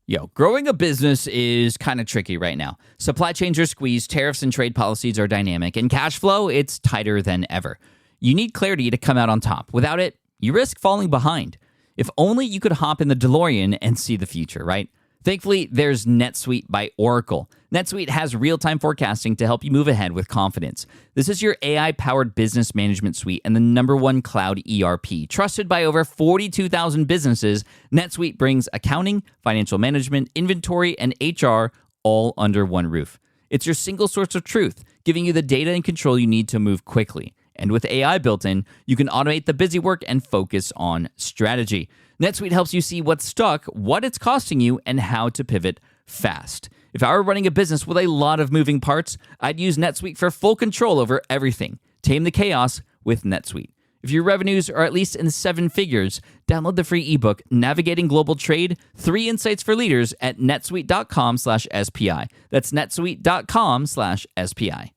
Yo, growing a business is kind of tricky right now. Supply chains are squeezed, tariffs and trade policies are dynamic, and cash flow, it's tighter than ever. You need clarity to come out on top. Without it, you risk falling behind. If only you could hop in the DeLorean and see the future, right? Thankfully, there's NetSuite by Oracle. NetSuite has real-time forecasting to help you move ahead with confidence. This is your AI-powered business management suite and the #1 cloud ERP. Trusted by over 42,000 businesses, NetSuite brings accounting, financial management, inventory, and HR all under one roof. It's your single source of truth, giving you the data and control you need to move quickly. And with AI built in, you can automate the busy work and focus on strategy. NetSuite helps you see what's stuck, what it's costing you, and how to pivot fast. If I were running a business with a lot of moving parts, I'd use NetSuite for full control over everything. Tame the chaos with NetSuite. If your revenues are at least in 7 figures, download the free ebook, Navigating Global Trade, 3 Insights for Leaders at netsuite.com/SPI. That's netsuite.com/SPI.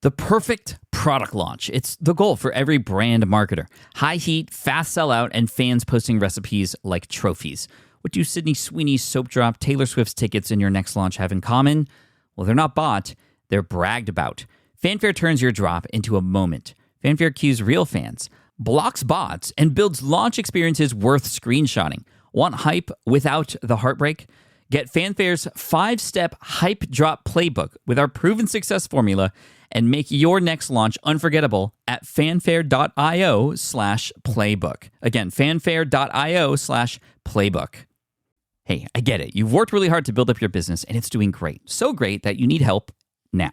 The perfect product launch. It's the goal for every brand marketer. High heat, fast sellout, and fans posting recipes like trophies. What do Sydney Sweeney's soap drop, Taylor Swift's tickets, and your next launch have in common? Well, they're not bought, they're bragged about. Fanfare turns your drop into a moment. Fanfare cues real fans, blocks bots, and builds launch experiences worth screenshotting. Want hype without the heartbreak? Get Fanfare's 5-step hype drop playbook with our proven success formula and make your next launch unforgettable at fanfare.io/playbook. Again, fanfare.io/playbook. Hey, I get it. You've worked really hard to build up your business and it's doing great. So great that you need help now.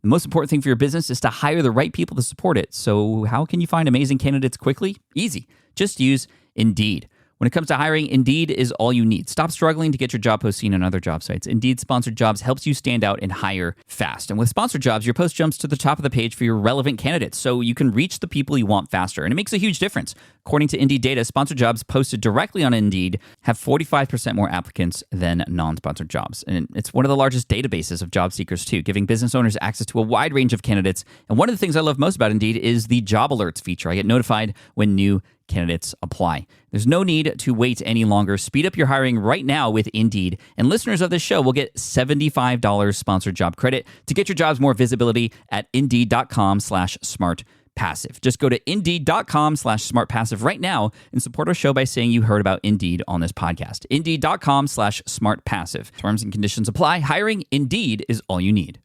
The most important thing for your business is to hire the right people to support it. So how can you find amazing candidates quickly? Easy. Just use Indeed. When it comes to hiring, Indeed is all you need. Stop struggling to get your job post seen on other job sites. Indeed Sponsored Jobs helps you stand out and hire fast. And with Sponsored Jobs, your post jumps to the top of the page for your relevant candidates, so you can reach the people you want faster. And it makes a huge difference. According to Indeed data, Sponsored Jobs posted directly on Indeed have 45% more applicants than non-sponsored jobs. And it's one of the largest databases of job seekers, too, giving business owners access to a wide range of candidates. And one of the things I love most about Indeed is the job alerts feature. I get notified when new candidates apply. There's no need to wait any longer. Speed up your hiring right now with Indeed. And listeners of this show will get $75 sponsored job credit to get your jobs more visibility at Indeed.com/smartpassive. Just go to Indeed.com/smartpassive right now and support our show by saying you heard about Indeed on this podcast. Indeed.com/smartpassive. Terms and conditions apply. Hiring Indeed is all you need.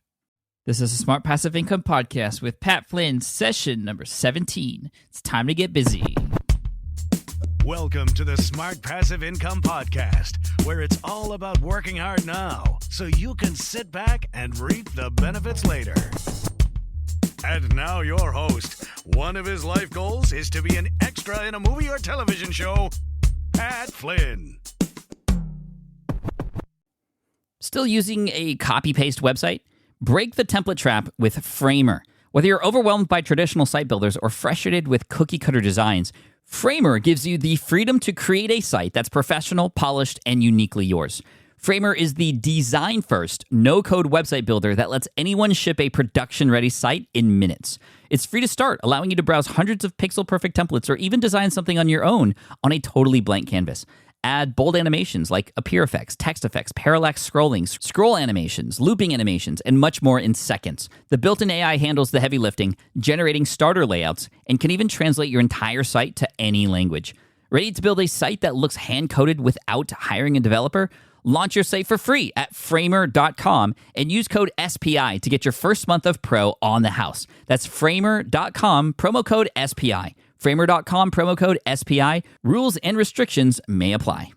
This is a Smart Passive Income Podcast with Pat Flynn, session number 17. It's time to get busy. Welcome to the Smart Passive Income Podcast, where it's all about working hard now so you can sit back and reap the benefits later. And now your host. One of his life goals is to be an extra in a movie or television show, Pat Flynn. Still using a copy-paste website? Break the template trap with Framer. Whether you're overwhelmed by traditional site builders or frustrated with cookie-cutter designs, Framer gives you the freedom to create a site that's professional, polished, and uniquely yours. Framer is the design-first, no-code website builder that lets anyone ship a production-ready site in minutes. It's free to start, allowing you to browse hundreds of pixel-perfect templates or even design something on your own on a totally blank canvas. Add bold animations like appear effects, text effects, parallax scrolling, scroll animations, looping animations, and much more in seconds. The built-in AI handles the heavy lifting, generating starter layouts, and can even translate your entire site to any language. Ready to build a site that looks hand-coded without hiring a developer? Launch your site for free at framer.com and use code SPI to get your first month of Pro on the house. That's framer.com, promo code SPI. Framer.com, promo code SPI. Rules and restrictions may apply.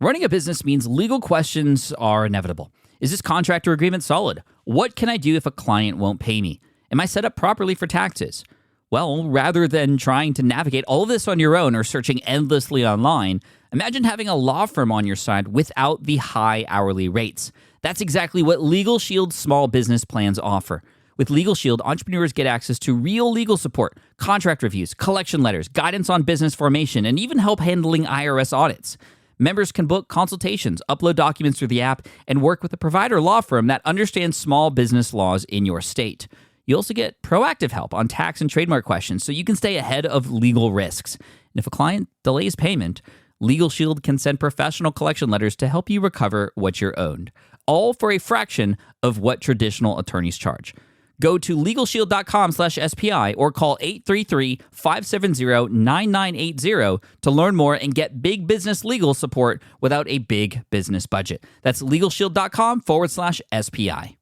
Running a business means legal questions are inevitable. Is this contract or agreement solid? What can I do if a client won't pay me? Am I set up properly for taxes? Well, rather than trying to navigate all of this on your own or searching endlessly online, imagine having a law firm on your side without the high hourly rates. That's exactly what Legal Shield's small business plans offer. With Legal Shield, entrepreneurs get access to real legal support, contract reviews, collection letters, guidance on business formation, and even help handling IRS audits. Members can book consultations, upload documents through the app, and work with a provider law firm that understands small business laws in your state. You also get proactive help on tax and trademark questions so you can stay ahead of legal risks. And if a client delays payment, Legal Shield can send professional collection letters to help you recover what you're owed, all for a fraction of what traditional attorneys charge. Go to LegalShield.com/SPI or call 833-570-9980 to learn more and get big business legal support without a big business budget. That's LegalShield.com/SPI.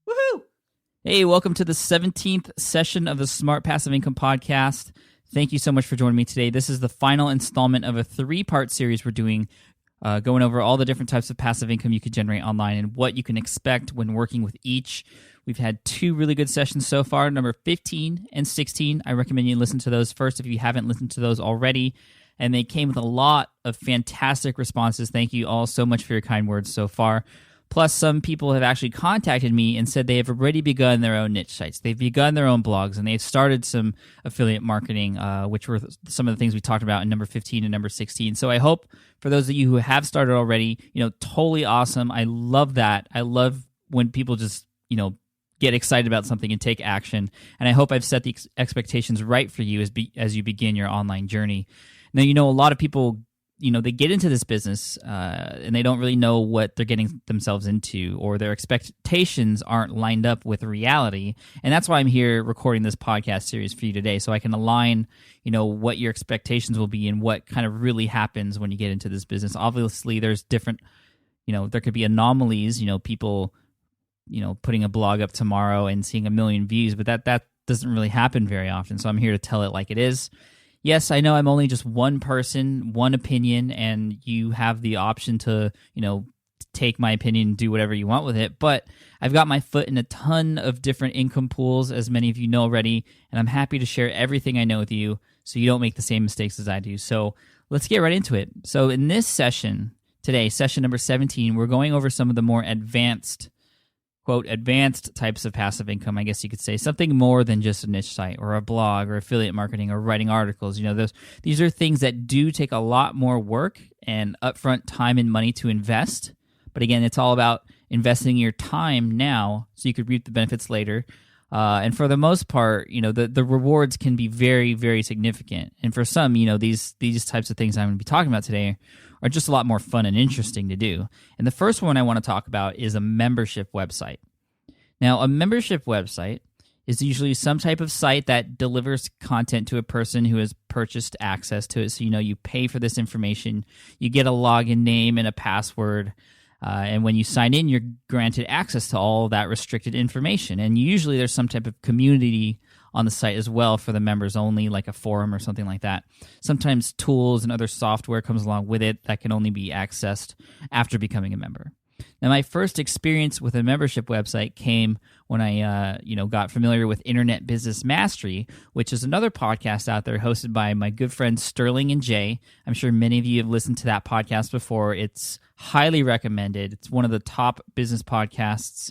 Woohoo! Hey, welcome to the 17th session of the Smart Passive Income Podcast. Thank you so much for joining me today. This is the final installment of a 3-part series we're doing, going over all the different types of passive income you could generate online and what you can expect when working with each. We've had 2 really good sessions so far, number 15 and 16. I recommend you listen to those first if you haven't listened to those already. And they came with a lot of fantastic responses. Thank you all so much for your kind words so far. Plus, some people have actually contacted me and said they have already begun their own niche sites. They've begun their own blogs, and they've started some affiliate marketing, which were some of the things we talked about in number 15 and number 16. So I hope for those of you who have started already, totally awesome. I love that. I love when people just, get excited about something and take action. And I hope I've set the expectations right for you as you begin your online journey. Now, a lot of people, they get into this business and they don't really know what they're getting themselves into, or their expectations aren't lined up with reality. And that's why I'm here recording this podcast series for you today, so I can align, what your expectations will be and what kind of really happens when you get into this business. Obviously, there's different, there could be anomalies, people, putting a blog up tomorrow and seeing 1 million views, but that doesn't really happen very often. So I'm here to tell it like it is. Yes, I know I'm only just one person, one opinion, and you have the option to, take my opinion and do whatever you want with it. But I've got my foot in a ton of different income pools, as many of you know already, and I'm happy to share everything I know with you so you don't make the same mistakes as I do. So let's get right into it. So in this session today, session number 17, we're going over some of the more advanced types of passive income, I guess you could say, something more than just a niche site or a blog or affiliate marketing or writing articles. These are things that do take a lot more work and upfront time and money to invest. But again, it's all about investing your time now so you could reap the benefits later. And for the most part, the rewards can be very, very significant. And for some, these types of things I'm going to be talking about today are just a lot more fun and interesting to do. And the first one I want to talk about is a membership website. Now, a membership website is usually some type of site that delivers content to a person who has purchased access to it. So, you pay for this information, you get a login name and a password, and when you sign in, you're granted access to all that restricted information. And usually there's some type of community on the site as well for the members only, like a forum or something like that. Sometimes tools and other software comes along with it that can only be accessed after becoming a member. Now, my first experience with a membership website came when I got familiar with Internet Business Mastery, which is another podcast out there hosted by my good friends Sterling and Jay. I'm sure many of you have listened to that podcast before. It's highly recommended. It's one of the top business podcasts.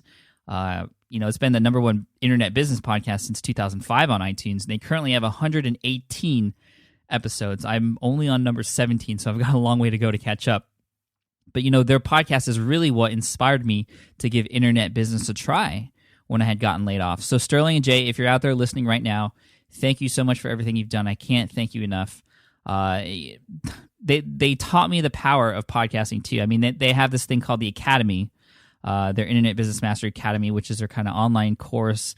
It's been the number 1 internet business podcast since 2005 on iTunes. And they currently have 118 episodes. I'm only on number 17, so I've got a long way to go to catch up. But, their podcast is really what inspired me to give internet business a try when I had gotten laid off. So Sterling and Jay, if you're out there listening right now, thank you so much for everything you've done. I can't thank you enough. They taught me the power of podcasting too. I mean, they have this thing called the Academy, their Internet Business Mastery Academy, which is their kind of online course,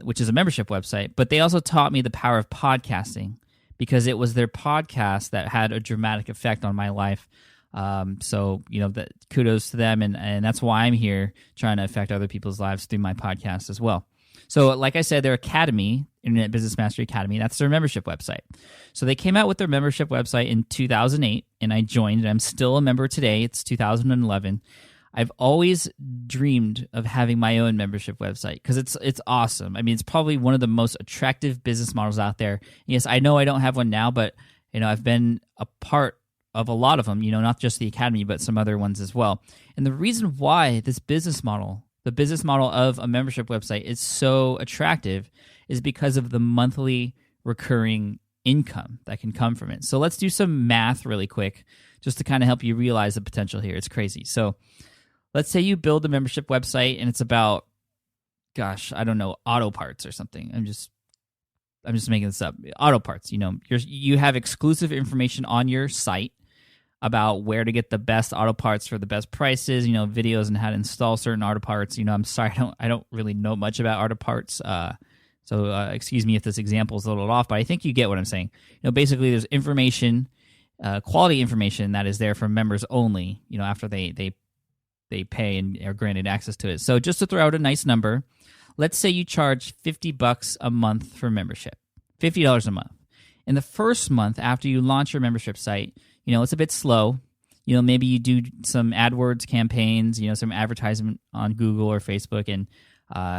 which is a membership website. But they also taught me the power of podcasting because it was their podcast that had a dramatic effect on my life. So kudos to them, and that's why I'm here trying to affect other people's lives through my podcast as well. So like I said, their Academy, Internet Business Mastery Academy, that's their membership website. So they came out with their membership website in 2008, and I joined, and I'm still a member today. It's 2011. I've always dreamed of having my own membership website because it's awesome. I mean, it's probably one of the most attractive business models out there. Yes, I know I don't have one now, but I've been a part of a lot of them, not just the Academy, but some other ones as well. And the reason why this business model, the business model of a membership website, is so attractive is because of the monthly recurring income that can come from it. So let's do some math really quick just to kind of help you realize the potential here. It's crazy. So let's say you build a membership website and it's about, auto parts or something. I'm just making this up. Auto parts, you have exclusive information on your site about where to get the best auto parts for the best prices, videos on how to install certain auto parts. I'm sorry, I don't really know much about auto parts. So excuse me if this example is a little off, but I think you get what I'm saying. Basically there's information, quality information that is there for members only, after they pay and are granted access to it. So just to throw out a nice number, let's say you charge $50 a month for membership, $50 a month. In the first month after you launch your membership site, it's a bit slow. Maybe you do some AdWords campaigns, some advertisement on Google or Facebook, and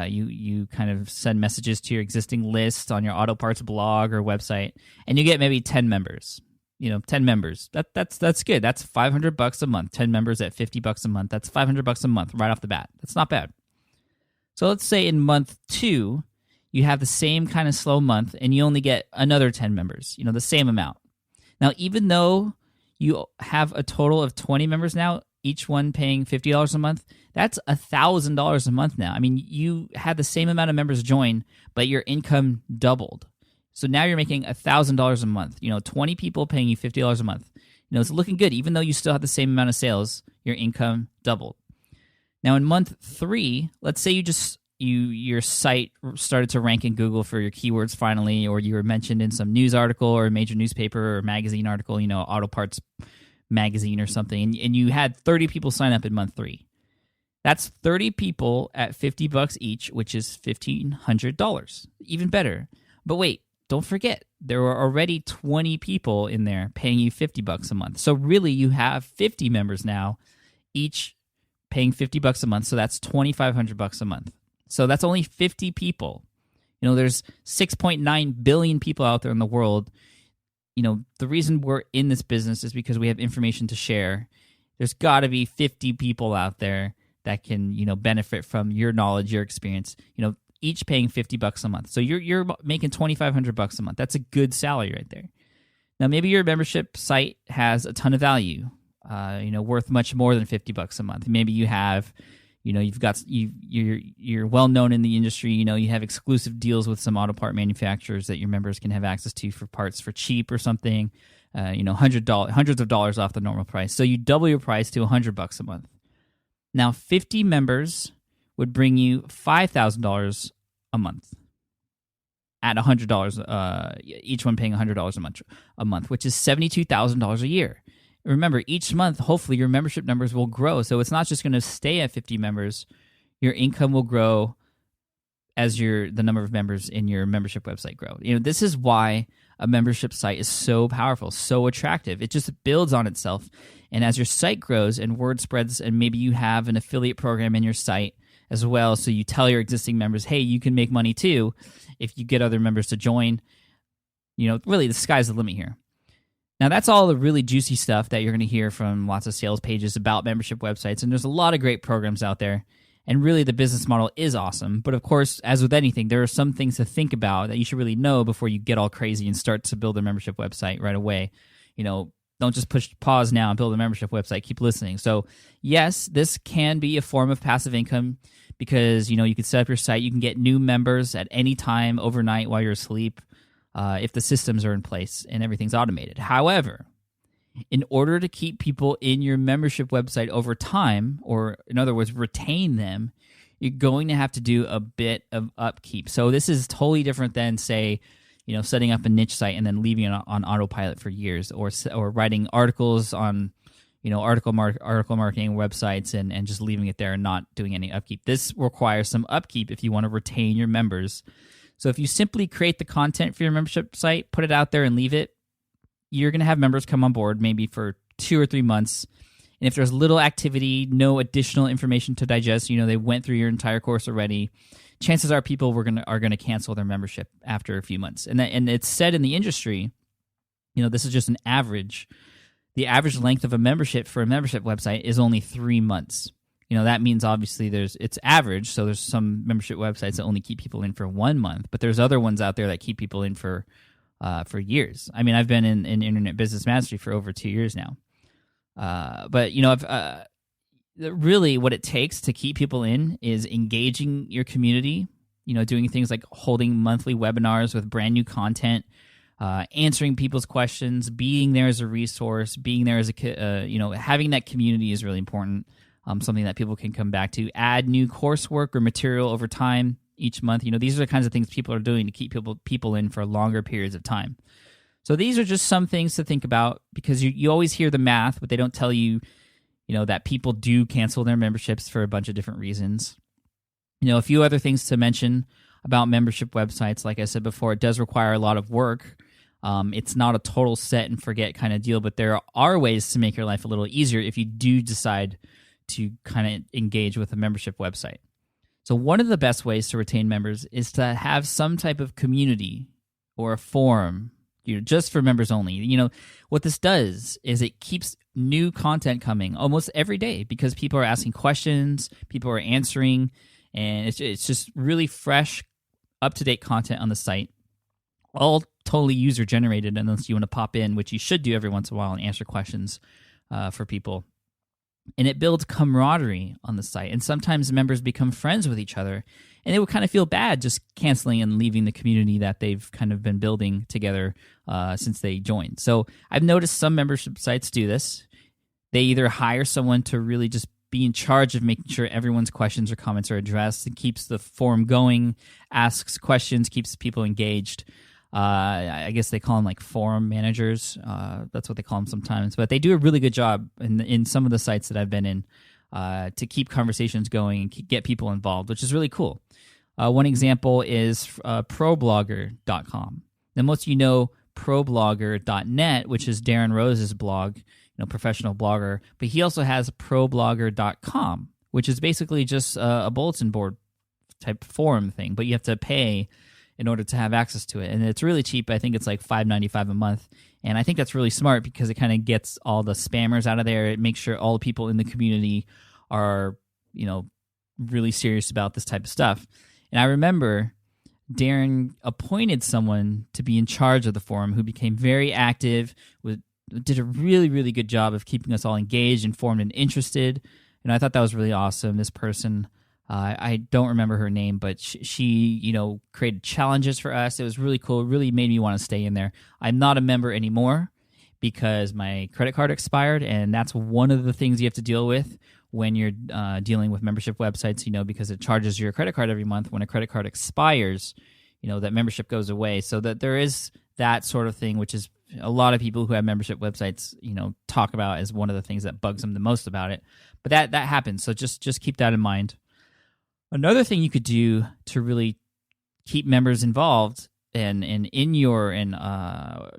you kind of send messages to your existing list on your auto parts blog or website, and you get maybe 10 members. 10 members. That's good. That's $500 a month. 10 members at $50 a month. That's $500 a month right off the bat. That's not bad. So let's say in month 2, you have the same kind of slow month, and you only get another 10 members. The same amount. Now, even though you have a total of 20 members now, each one paying $50 a month, that's $1,000 a month now. I mean, you had the same amount of members join, but your income doubled. So now you're making $1,000 a month. 20 people paying you $50 a month. It's looking good. Even though you still have the same amount of sales, your income doubled. Now in month 3, let's say your site started to rank in Google for your keywords finally, or you were mentioned in some news article or a major newspaper or magazine article, Auto Parts magazine or something, and you had 30 people sign up in month 3. That's 30 people at $50 each, which is $1,500. Even better. But wait, don't forget, there were already 20 people in there paying you $50 a month. So really, you have 50 members now, each paying $50 a month. So that's $2,500 a month. So that's only 50 people. There's 6.9 billion people out there in the world. The reason we're in this business is because we have information to share. There's got to be 50 people out there that can, benefit from your knowledge, your experience, each paying $50 a month. So you're making $2,500 a month. That's a good salary right there. Now, maybe your membership site has a ton of value, worth much more than $50 a month. Maybe you have, you're well known in the industry. You have exclusive deals with some auto part manufacturers that your members can have access to for parts for cheap or something. Hundreds of dollars off the normal price. So you double your price to $100 a month. Now, 50 members would bring you $5,000 a month at $100, each one paying $100 a month, which is $72,000 a year. Remember, each month, hopefully, your membership numbers will grow. So it's not just going to stay at 50 members. Your income will grow as the number of members in your membership website grow. This is why a membership site is so powerful, so attractive. It just builds on itself. And as your site grows and word spreads, and maybe you have an affiliate program in your site as well, so you tell your existing members, hey, you can make money too if you get other members to join. Really, the sky's the limit here. Now, that's all the really juicy stuff that you're going to hear from lots of sales pages about membership websites, and there's a lot of great programs out there, and really the business model is awesome. But of course, as with anything, there are some things to think about that you should really know before you get all crazy and start to build a membership website right away. Don't just push pause now and build a membership website. Keep listening. So yes, this can be a form of passive income because, you can set up your site. You can get new members at any time overnight while you're asleep if the systems are in place and everything's automated. However, in order to keep people in your membership website over time, or in other words, retain them, you're going to have to do a bit of upkeep. So this is totally different than, say, setting up a niche site and then leaving it on autopilot for years, or writing articles on, article marketing websites and just leaving it there and not doing any upkeep. This requires some upkeep if you want to retain your members. So if you simply create the content for your membership site, put it out there and leave it, you're going to have members come on board maybe for 2 or 3 months. And if there's little activity, no additional information to digest, they went through your entire course already, chances are people are going to cancel their membership after a few months. And it's said in the industry, this is just an average. The average length of a membership for a membership website is only 3 months. That means obviously it's average. So there's some membership websites that only keep people in for 1 month, but there's other ones out there that keep people in for years. I mean, I've been in internet business mastery for over 2 years now. But really what it takes to keep people in is engaging your community, doing things like holding monthly webinars with brand new content, answering people's questions, being there as a resource, being there as having that community is really important. Something that people can come back to. Add new coursework or material over time each month. These are the kinds of things people are doing to keep people in for longer periods of time. So these are just some things to think about, because you always hear the math, but they don't tell you, that people do cancel their memberships for a bunch of different reasons. A few other things to mention about membership websites. Like I said before, it does require a lot of work. It's not a total set and forget kind of deal, but there are ways to make your life a little easier if you do decide to kind of engage with a membership website. So one of the best ways to retain members is to have some type of community or a forum, just for members only. What this does is it keeps new content coming almost every day, because people are asking questions, people are answering, and it's just really fresh, up-to-date content on the site, all totally user-generated, unless you want to pop in, which you should do every once in a while, and answer questions for people. And it builds camaraderie on the site. And sometimes members become friends with each other, and they would kind of feel bad just canceling and leaving the community that they've kind of been building together since they joined. So I've noticed some membership sites do this. They either hire someone to really just be in charge of making sure everyone's questions or comments are addressed, and keeps the forum going, asks questions, keeps people engaged. I guess they call them like forum managers. That's what they call them sometimes. But they do a really good job in some of the sites that I've been in to keep conversations going and get people involved, which is really cool. One example is ProBlogger.com. Now, most of you know ProBlogger.net, which is Darren Rose's blog, professional blogger. But he also has ProBlogger.com, which is basically just a bulletin board type forum thing, but you have to pay in order to have access to it. And it's really cheap. I think it's like $5.95 a month. And I think that's really smart, because it kind of gets all the spammers out of there. It makes sure all the people in the community are, really serious about this type of stuff. And I remember Darren appointed someone to be in charge of the forum who became very active, did a really, really good job of keeping us all engaged, informed, and interested. And I thought that was really awesome. This person, I don't remember her name, but she created challenges for us. It was really cool. It really made me want to stay in there. I'm not a member anymore because my credit card expired, and that's one of the things you have to deal with when you're dealing with membership websites, because it charges your credit card every month. When a credit card expires, that membership goes away. So that there is that sort of thing, which is a lot of people who have membership websites, talk about as one of the things that bugs them the most about it. But that happens. So just keep that in mind. Another thing you could do to really keep members involved and in your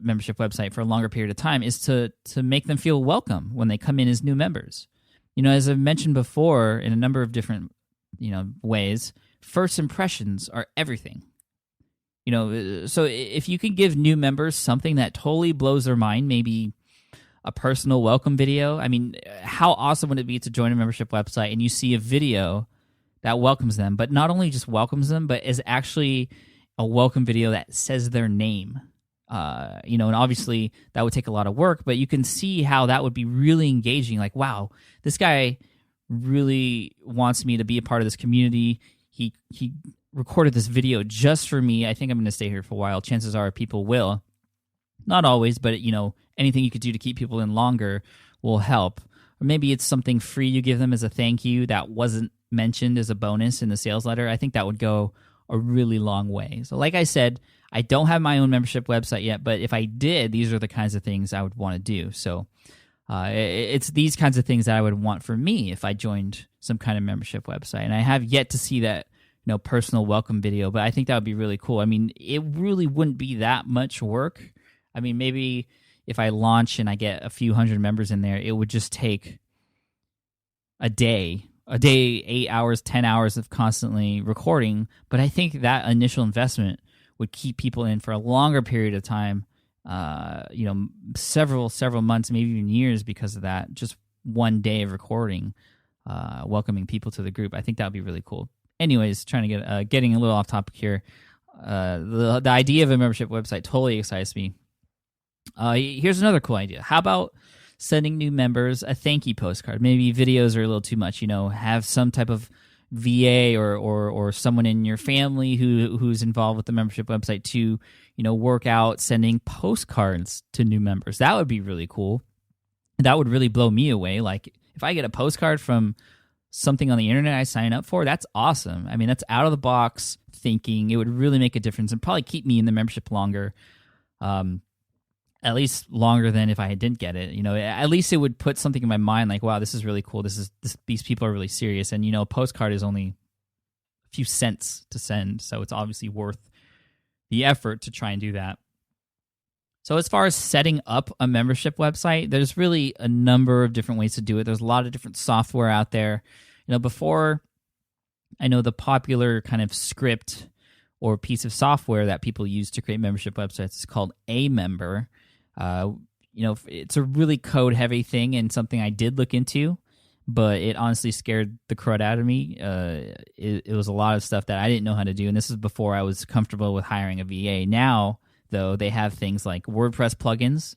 membership website for a longer period of time is to make them feel welcome when they come in as new members. As I've mentioned before in a number of different ways, first impressions are everything. So if you can give new members something that totally blows their mind, maybe a personal welcome video. I mean, how awesome would it be to join a membership website and you see a video that welcomes them, but not only just welcomes them, but is actually a welcome video that says their name. And obviously that would take a lot of work, but you can see how that would be really engaging. Like, wow, this guy really wants me to be a part of this community. He recorded this video just for me. I think I'm going to stay here for a while. Chances are people will. Not always, but anything you could do to keep people in longer will help. Or maybe it's something free you give them as a thank you that wasn't mentioned as a bonus in the sales letter. I think that would go a really long way. So like I said, I don't have my own membership website yet, but if I did, these are the kinds of things I would want to do. So it's these kinds of things that I would want for me if I joined some kind of membership website. And I have yet to see that personal welcome video, but I think that would be really cool. I mean, it really wouldn't be that much work. I mean, maybe if I launch and I get a few hundred members in there, it would just take a day, 8 hours, 10 hours of constantly recording. But I think that initial investment would keep people in for a longer period of time, several months, maybe even years because of that. Just one day of recording, welcoming people to the group. I think that would be really cool. Anyways, trying to getting a little off topic here. The idea of a membership website totally excites me. Here's another cool idea. How about sending new members a thank you postcard? Maybe videos are a little too much. Have some type of VA or someone in your family who's involved with the membership website to, work out sending postcards to new members. That would be really cool. That would really blow me away. Like if I get a postcard from something on the internet I sign up for, that's awesome. I mean, that's out of the box thinking. It would really make a difference and probably keep me in the membership longer. At least longer than if I didn't get it. At least it would put something in my mind like, wow, this is really cool. These people are really serious. And, a postcard is only a few cents to send. So it's obviously worth the effort to try and do that. So as far as setting up a membership website, there's really a number of different ways to do it. There's a lot of different software out there. Before, I know the popular kind of script or piece of software that people use to create membership websites is called Amember. It's a really code-heavy thing and something I did look into, but it honestly scared the crud out of me. It was a lot of stuff that I didn't know how to do, and this is before I was comfortable with hiring a VA. Now, though, they have things like WordPress plugins.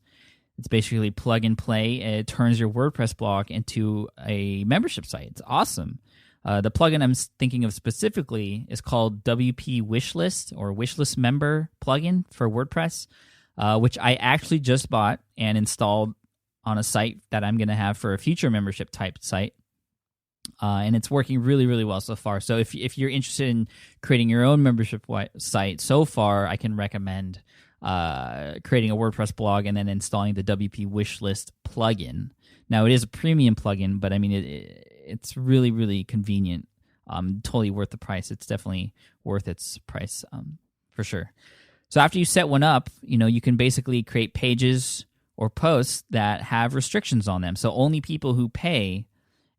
It's basically plug and play. It turns your WordPress blog into a membership site. It's awesome. The plugin I'm thinking of specifically is called WP Wishlist or Wishlist Member plugin for WordPress, which I actually just bought and installed on a site that I'm going to have for a future membership type site. And it's working really, really well so far. So if you're interested in creating your own membership site, so far I can recommend creating a WordPress blog and then installing the WP Wishlist plugin. Now, it is a premium plugin, but I mean, it's really, really convenient. Totally worth the price. It's definitely worth its price for sure. So after you set one up, you can basically create pages or posts that have restrictions on them. So only people who pay,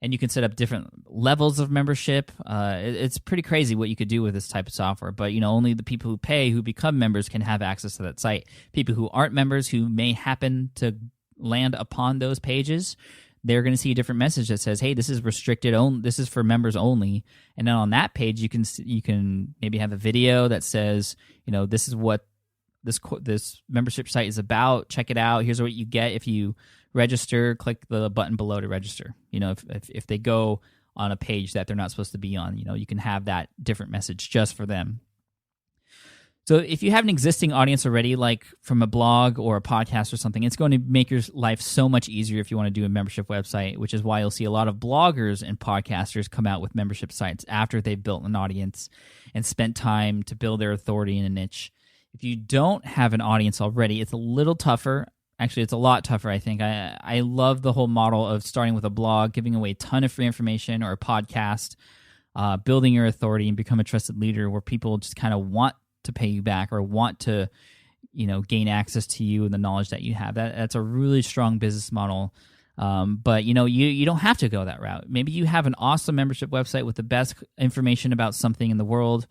and you can set up different levels of membership. It's pretty crazy what you could do with this type of software. But only the people who pay, who become members, can have access to that site. People who aren't members, who may happen to land upon those pages, they're going to see a different message that says, "Hey, this is restricted. This is for members only." And then on that page, you can maybe have a video that says, this is what this membership site is about. Check it out. Here's what you get if you register. Click the button below to register. If they go on a page that they're not supposed to be on, you can have that different message just for them. So if you have an existing audience already, like from a blog or a podcast or something, it's going to make your life so much easier if you want to do a membership website, which is why you'll see a lot of bloggers and podcasters come out with membership sites after they've built an audience and spent time to build their authority in a niche. If you don't have an audience already, it's a little tougher. Actually, it's a lot tougher, I think. I love the whole model of starting with a blog, giving away a ton of free information, or a podcast, building your authority and become a trusted leader where people just kind of want to pay you back or want to, gain access to you and the knowledge that you have. That's a really strong business model. But you don't have to go that route. Maybe you have an awesome membership website with the best information about something in the world.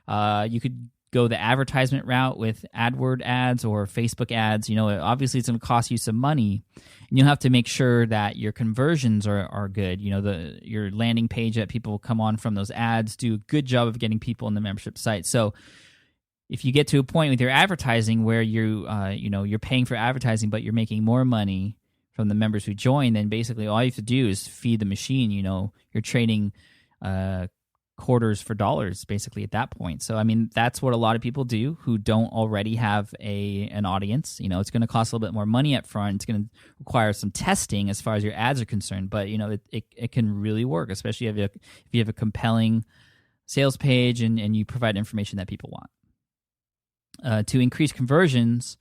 You could go the advertisement route with AdWord ads or Facebook ads. Obviously it's going to cost you some money, and you'll have to make sure that your conversions are good. Your landing page that people come on from those ads do a good job of getting people in the membership site. So if you get to a point with your advertising where you're paying for advertising, but you're making more money from the members who join, then basically all you have to do is feed the machine. You're trading quarters for dollars basically at that point. So I mean, that's what a lot of people do who don't already have an audience. It's going to cost a little bit more money up front. It's going to require some testing as far as your ads are concerned, but it can really work, especially if you have a compelling sales page and you provide information that people want. To increase conversions,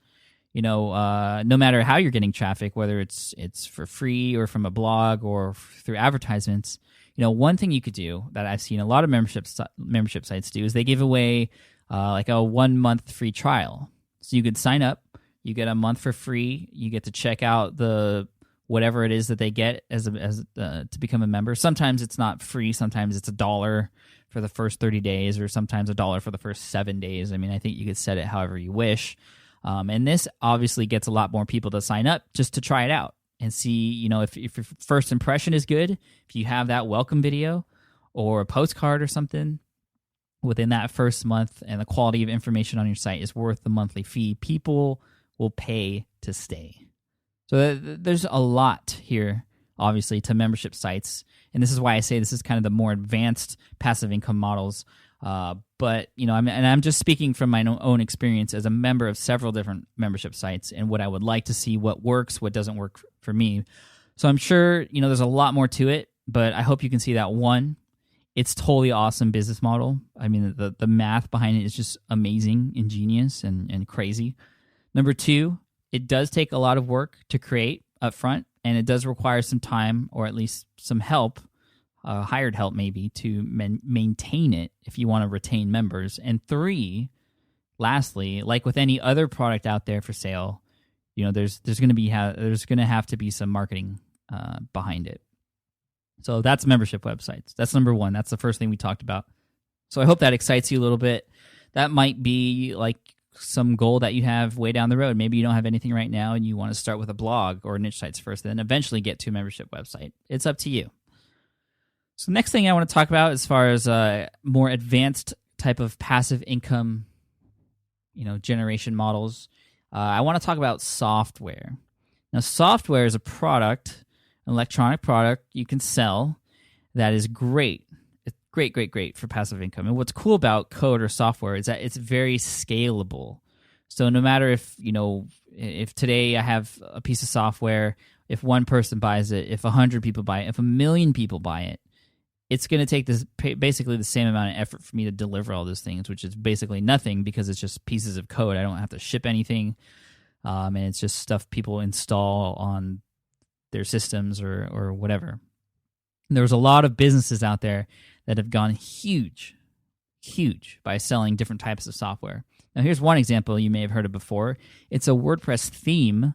no matter how you're getting traffic, whether it's for free or from a blog or through advertisements, one thing you could do that I've seen a lot of membership sites do is they give away like a 1 month free trial. So you could sign up, you get a month for free, you get to check out the whatever it is that they get as to become a member. Sometimes it's not free, sometimes it's $1 for the first 30 days, or sometimes $1 for the first 7 days. I mean, I think you could set it however you wish. And this obviously gets a lot more people to sign up just to try it out and see, if your first impression is good, if you have that welcome video or a postcard or something within that first month and the quality of information on your site is worth the monthly fee, people will pay to stay. So there's a lot here obviously, to membership sites. And this is why I say this is kind of the more advanced passive income models. But I'm just speaking from my own experience as a member of several different membership sites and what I would like to see, what works, what doesn't work for me. So I'm sure there's a lot more to it, but I hope you can see that one, it's totally awesome business model. I mean, the math behind it is just amazing, ingenious, and crazy. Number two, it does take a lot of work to create upfront, and it does require some time or at least some help. Hired help maybe to maintain it if you want to retain members. And three, lastly, like with any other product out there for sale, there's going to have to be some marketing behind it. So that's membership websites. That's number one. That's the first thing we talked about. So I hope that excites you a little bit. That might be like some goal that you have way down the road. Maybe you don't have anything right now and you want to start with a blog or niche sites first, then eventually get to a membership website. It's up to you. So next thing I want to talk about as far as more advanced type of passive income, generation models, I want to talk about software. Now, software is a product, an electronic product you can sell that is great. It's great for passive income. And what's cool about code or software is that it's very scalable. So no matter if today I have a piece of software, if one person buys it, if 100 people buy it, if 1 million people buy it, it's going to take basically the same amount of effort for me to deliver all those things, which is basically nothing because it's just pieces of code. I don't have to ship anything, and it's just stuff people install on their systems or whatever. And there's a lot of businesses out there that have gone huge by selling different types of software. Now, here's one example you may have heard of before. It's a WordPress theme.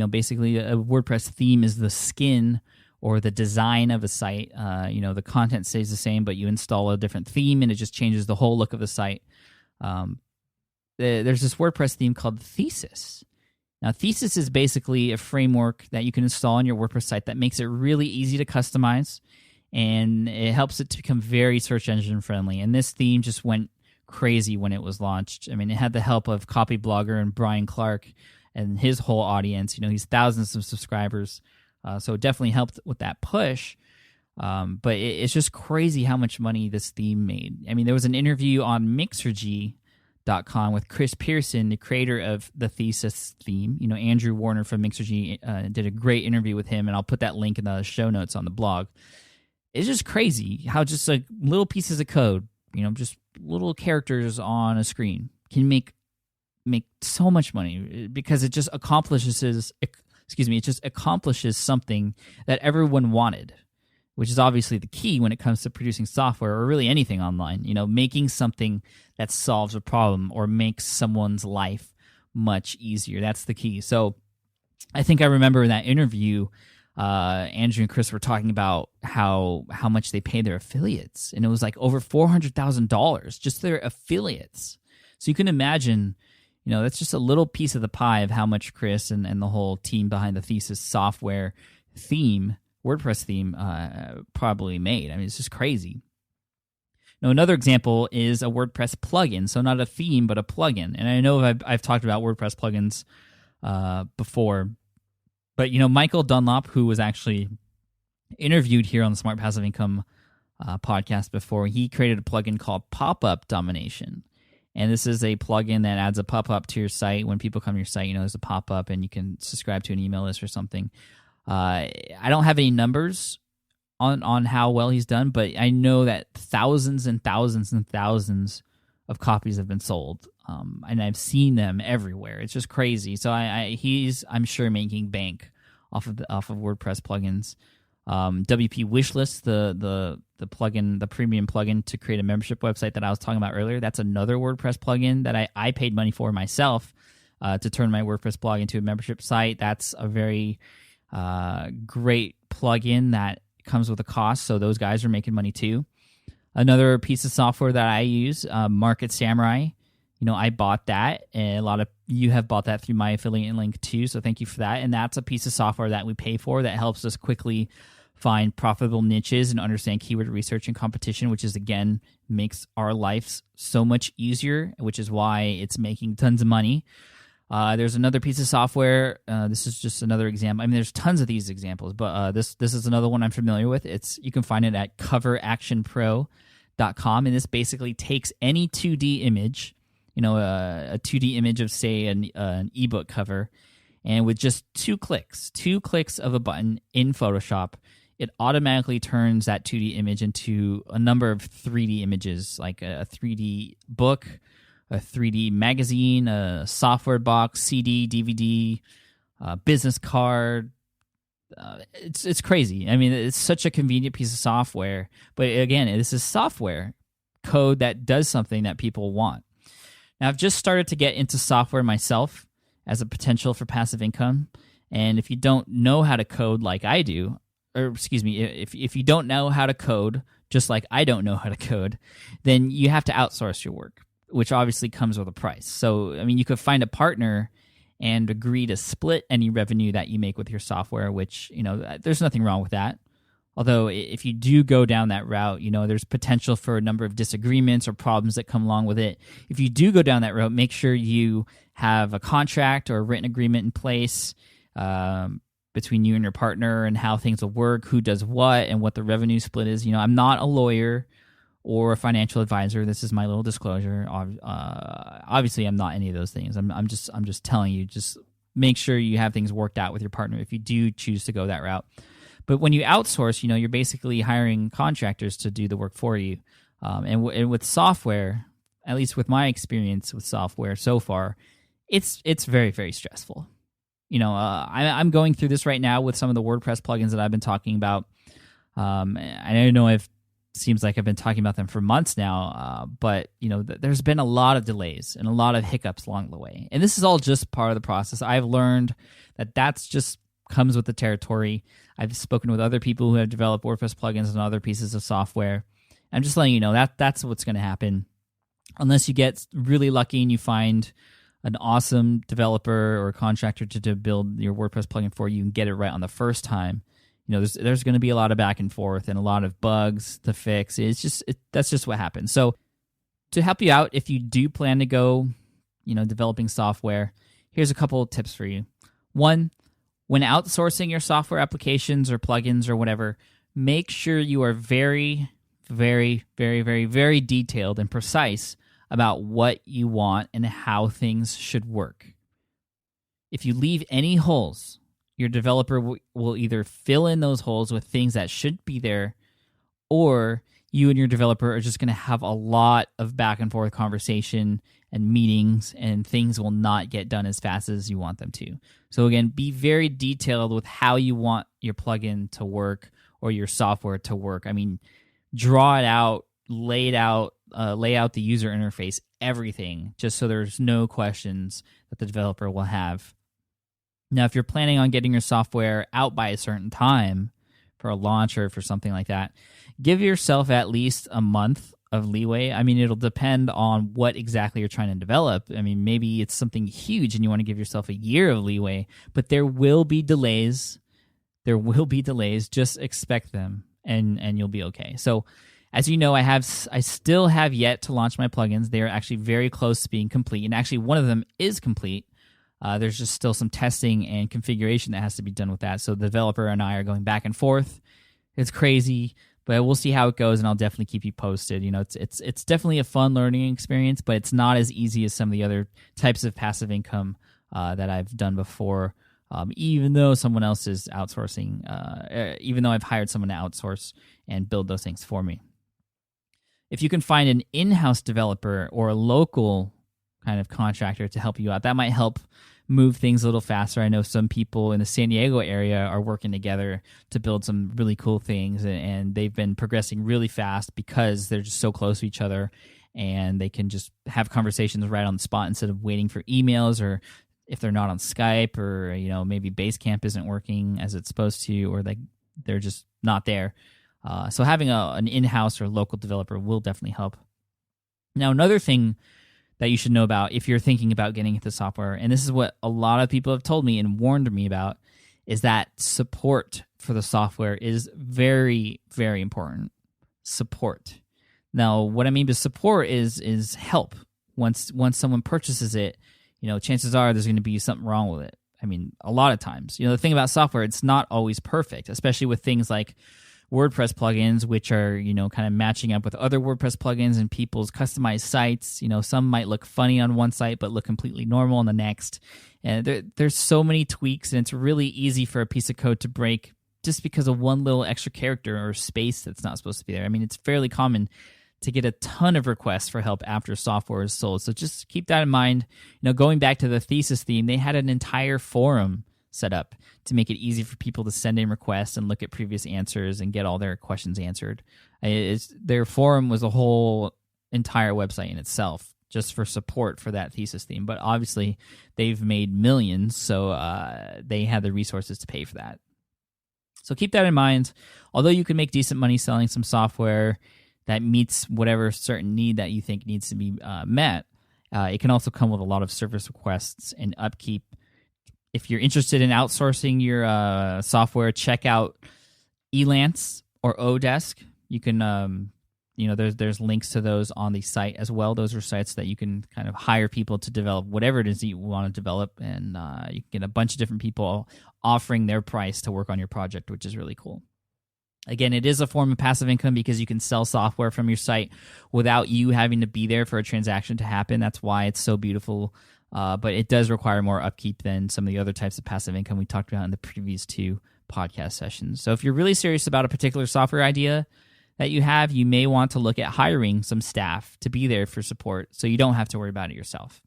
Basically, a WordPress theme is the skin or the design of a site. The content stays the same, but you install a different theme and it just changes the whole look of the site. There's this WordPress theme called Thesis. Now, Thesis is basically a framework that you can install on your WordPress site that makes it really easy to customize, and it helps it to become very search engine friendly. And this theme just went crazy when it was launched. I mean, it had the help of Copy Blogger and Brian Clark and his whole audience. He's thousands of subscribers. So it definitely helped with that push. But it's just crazy how much money this theme made. I mean, there was an interview on Mixergy.com with Chris Pearson, the creator of the Thesis theme. Andrew Warner from Mixergy did a great interview with him, and I'll put that link in the show notes on the blog. It's just crazy how just like little pieces of code, just little characters on a screen can make so much money because it just accomplishes something that everyone wanted, which is obviously the key when it comes to producing software or really anything online. Making something that solves a problem or makes someone's life much easier. That's the key. So I think I remember in that interview, Andrew and Chris were talking about how much they pay their affiliates, and it was like over $400,000 just their affiliates. So you can imagine, that's just a little piece of the pie of how much Chris and the whole team behind the Thesis software theme, WordPress theme, probably made. I mean, it's just crazy. Now, another example is a WordPress plugin. So not a theme, but a plugin. And I know I've talked about WordPress plugins before, but Michael Dunlop, who was actually interviewed here on the Smart Passive Income podcast before, he created a plugin called Pop-Up Domination. And this is a plugin that adds a pop-up to your site. When people come to your site, there's a pop-up and you can subscribe to an email list or something. I don't have any numbers on how well he's done, but I know that thousands and thousands and thousands of copies have been sold. And I've seen them everywhere. It's just crazy. So he's, I'm sure, making bank off of WordPress plugins. WP Wishlist, the plugin, the premium plugin to create a membership website that I was talking about earlier. That's another WordPress plugin that I paid money for myself to turn my WordPress blog into a membership site. That's a very great plugin that comes with a cost, so those guys are making money too. Another piece of software that I use, Market Samurai. I bought that, and a lot of you have bought that through my affiliate link too, so thank you for that. And that's a piece of software that we pay for that helps us quickly find profitable niches and understand keyword research and competition, which is, again, makes our lives so much easier, which is why it's making tons of money. There's another piece of software. This is just another example. I mean, there's tons of these examples, but this is another one I'm familiar with. You can find it at coveractionpro.com, and this basically takes any 2D image, a 2D image of, say, an ebook cover, and with just two clicks of a button in Photoshop, it automatically turns that 2D image into a number of 3D images, like a 3D book, a 3D magazine, a software box, CD, DVD, business card. It's crazy. I mean, it's such a convenient piece of software. But again, this is software code that does something that people want. Now, I've just started to get into software myself as a potential for passive income. And if you don't know how to code like I do, or excuse me, if you don't know how to code, just like I don't know how to code, then you have to outsource your work, which obviously comes with a price. So, I mean, you could find a partner and agree to split any revenue that you make with your software, which, there's nothing wrong with that. Although, if you do go down that route, there's potential for a number of disagreements or problems that come along with it. If you do go down that route, make sure you have a contract or a written agreement in place between you and your partner and how things will work, who does what, and what the revenue split is. I'm not a lawyer or a financial advisor. This is my little disclosure. Obviously, I'm not any of those things. I'm just telling you. Just make sure you have things worked out with your partner if you do choose to go that route. But when you outsource, you're basically hiring contractors to do the work for you. And with software, at least with my experience with software so far, it's very, very stressful. I'm going through this right now with some of the WordPress plugins that I've been talking about. I know it seems like I've been talking about them for months now, but there's been a lot of delays and a lot of hiccups along the way. And this is all just part of the process. I've learned that's just comes with the territory. I've spoken with other people who have developed WordPress plugins and other pieces of software. I'm just letting you know that's what's going to happen. Unless you get really lucky and you find an awesome developer or contractor to build your WordPress plugin for you and get it right on the first time, there's going to be a lot of back and forth and a lot of bugs to fix. That's just what happens. So to help you out, if you do plan to go, developing software, here's a couple of tips for you. One, when outsourcing your software applications or plugins or whatever, make sure you are very, very, very, very, very detailed and precise about what you want and how things should work. If you leave any holes, your developer will either fill in those holes with things that should be there, or you and your developer are just going to have a lot of back and forth conversation and meetings, and things will not get done as fast as you want them to. So again, be very detailed with how you want your plugin to work or your software to work. I mean, draw it out, lay out the user interface, everything, just so there's no questions that the developer will have. Now, if you're planning on getting your software out by a certain time for a launch or for something like that, give yourself at least a month of leeway. I mean, it'll depend on what exactly you're trying to develop. I mean, maybe it's something huge and you want to give yourself a year of leeway, but there will be delays. Just expect them and you'll be okay. So as you know, I still have yet to launch my plugins. They are actually very close to being complete. And actually one of them is complete. There's just still some testing and configuration that has to be done with that. So the developer and I are going back and forth. It's crazy, but we'll see how it goes, and I'll definitely keep you posted. It's definitely a fun learning experience, but it's not as easy as some of the other types of passive income that I've done before. Even though someone else is outsourcing, even though I've hired someone to outsource and build those things for me. If you can find an in-house developer or a local kind of contractor to help you out, that might help move things a little faster. I know some people in the San Diego area are working together to build some really cool things, and they've been progressing really fast because they're just so close to each other, and they can just have conversations right on the spot instead of waiting for emails, or if they're not on Skype, or maybe Basecamp isn't working as it's supposed to, or they're just not there. So having an in-house or local developer will definitely help. Now, another thing that you should know about if you're thinking about getting into software, and this is what a lot of people have told me and warned me about, is that support for the software is very, very important. Support. Now, what I mean by support is help. Once someone purchases it, chances are there's going to be something wrong with it. I mean, a lot of times. The thing about software, it's not always perfect, especially with things like WordPress plugins, which are, kind of matching up with other WordPress plugins and people's customized sites. Some might look funny on one site, but look completely normal on the next. And there's so many tweaks, and it's really easy for a piece of code to break just because of one little extra character or space that's not supposed to be there. I mean, it's fairly common to get a ton of requests for help after software is sold. So just keep that in mind. Going back to the thesis theme, they had an entire forum set up to make it easy for people to send in requests and look at previous answers and get all their questions answered. Their forum was a whole entire website in itself just for support for that thesis theme. But obviously, they've made millions, so they have the resources to pay for that. So keep that in mind. Although you can make decent money selling some software that meets whatever certain need that you think needs to be met, it can also come with a lot of service requests and upkeep. If you're interested in outsourcing your software, check out Elance or Odesk. You can, there's links to those on the site as well. Those are sites that you can kind of hire people to develop whatever it is that you want to develop, and you can get a bunch of different people offering their price to work on your project, which is really cool. Again, it is a form of passive income because you can sell software from your site without you having to be there for a transaction to happen. That's why it's so beautiful. But it does require more upkeep than some of the other types of passive income we talked about in the previous 2 podcast sessions. So if you're really serious about a particular software idea that you have, you may want to look at hiring some staff to be there for support so you don't have to worry about it yourself.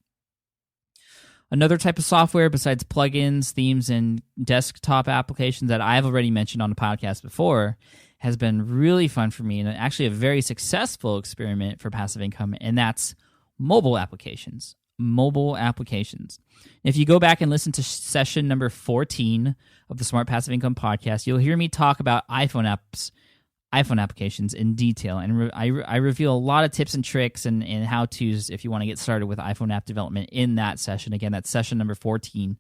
Another type of software besides plugins, themes, and desktop applications that I've already mentioned on the podcast before has been really fun for me and actually a very successful experiment for passive income, and that's mobile applications. Mobile applications. If you go back and listen to session number 14 of the Smart Passive Income podcast, you'll hear me talk about iPhone applications in detail, and I reveal a lot of tips and tricks and how-tos if you want to get started with iPhone app development in that session. Again, that's session number 14.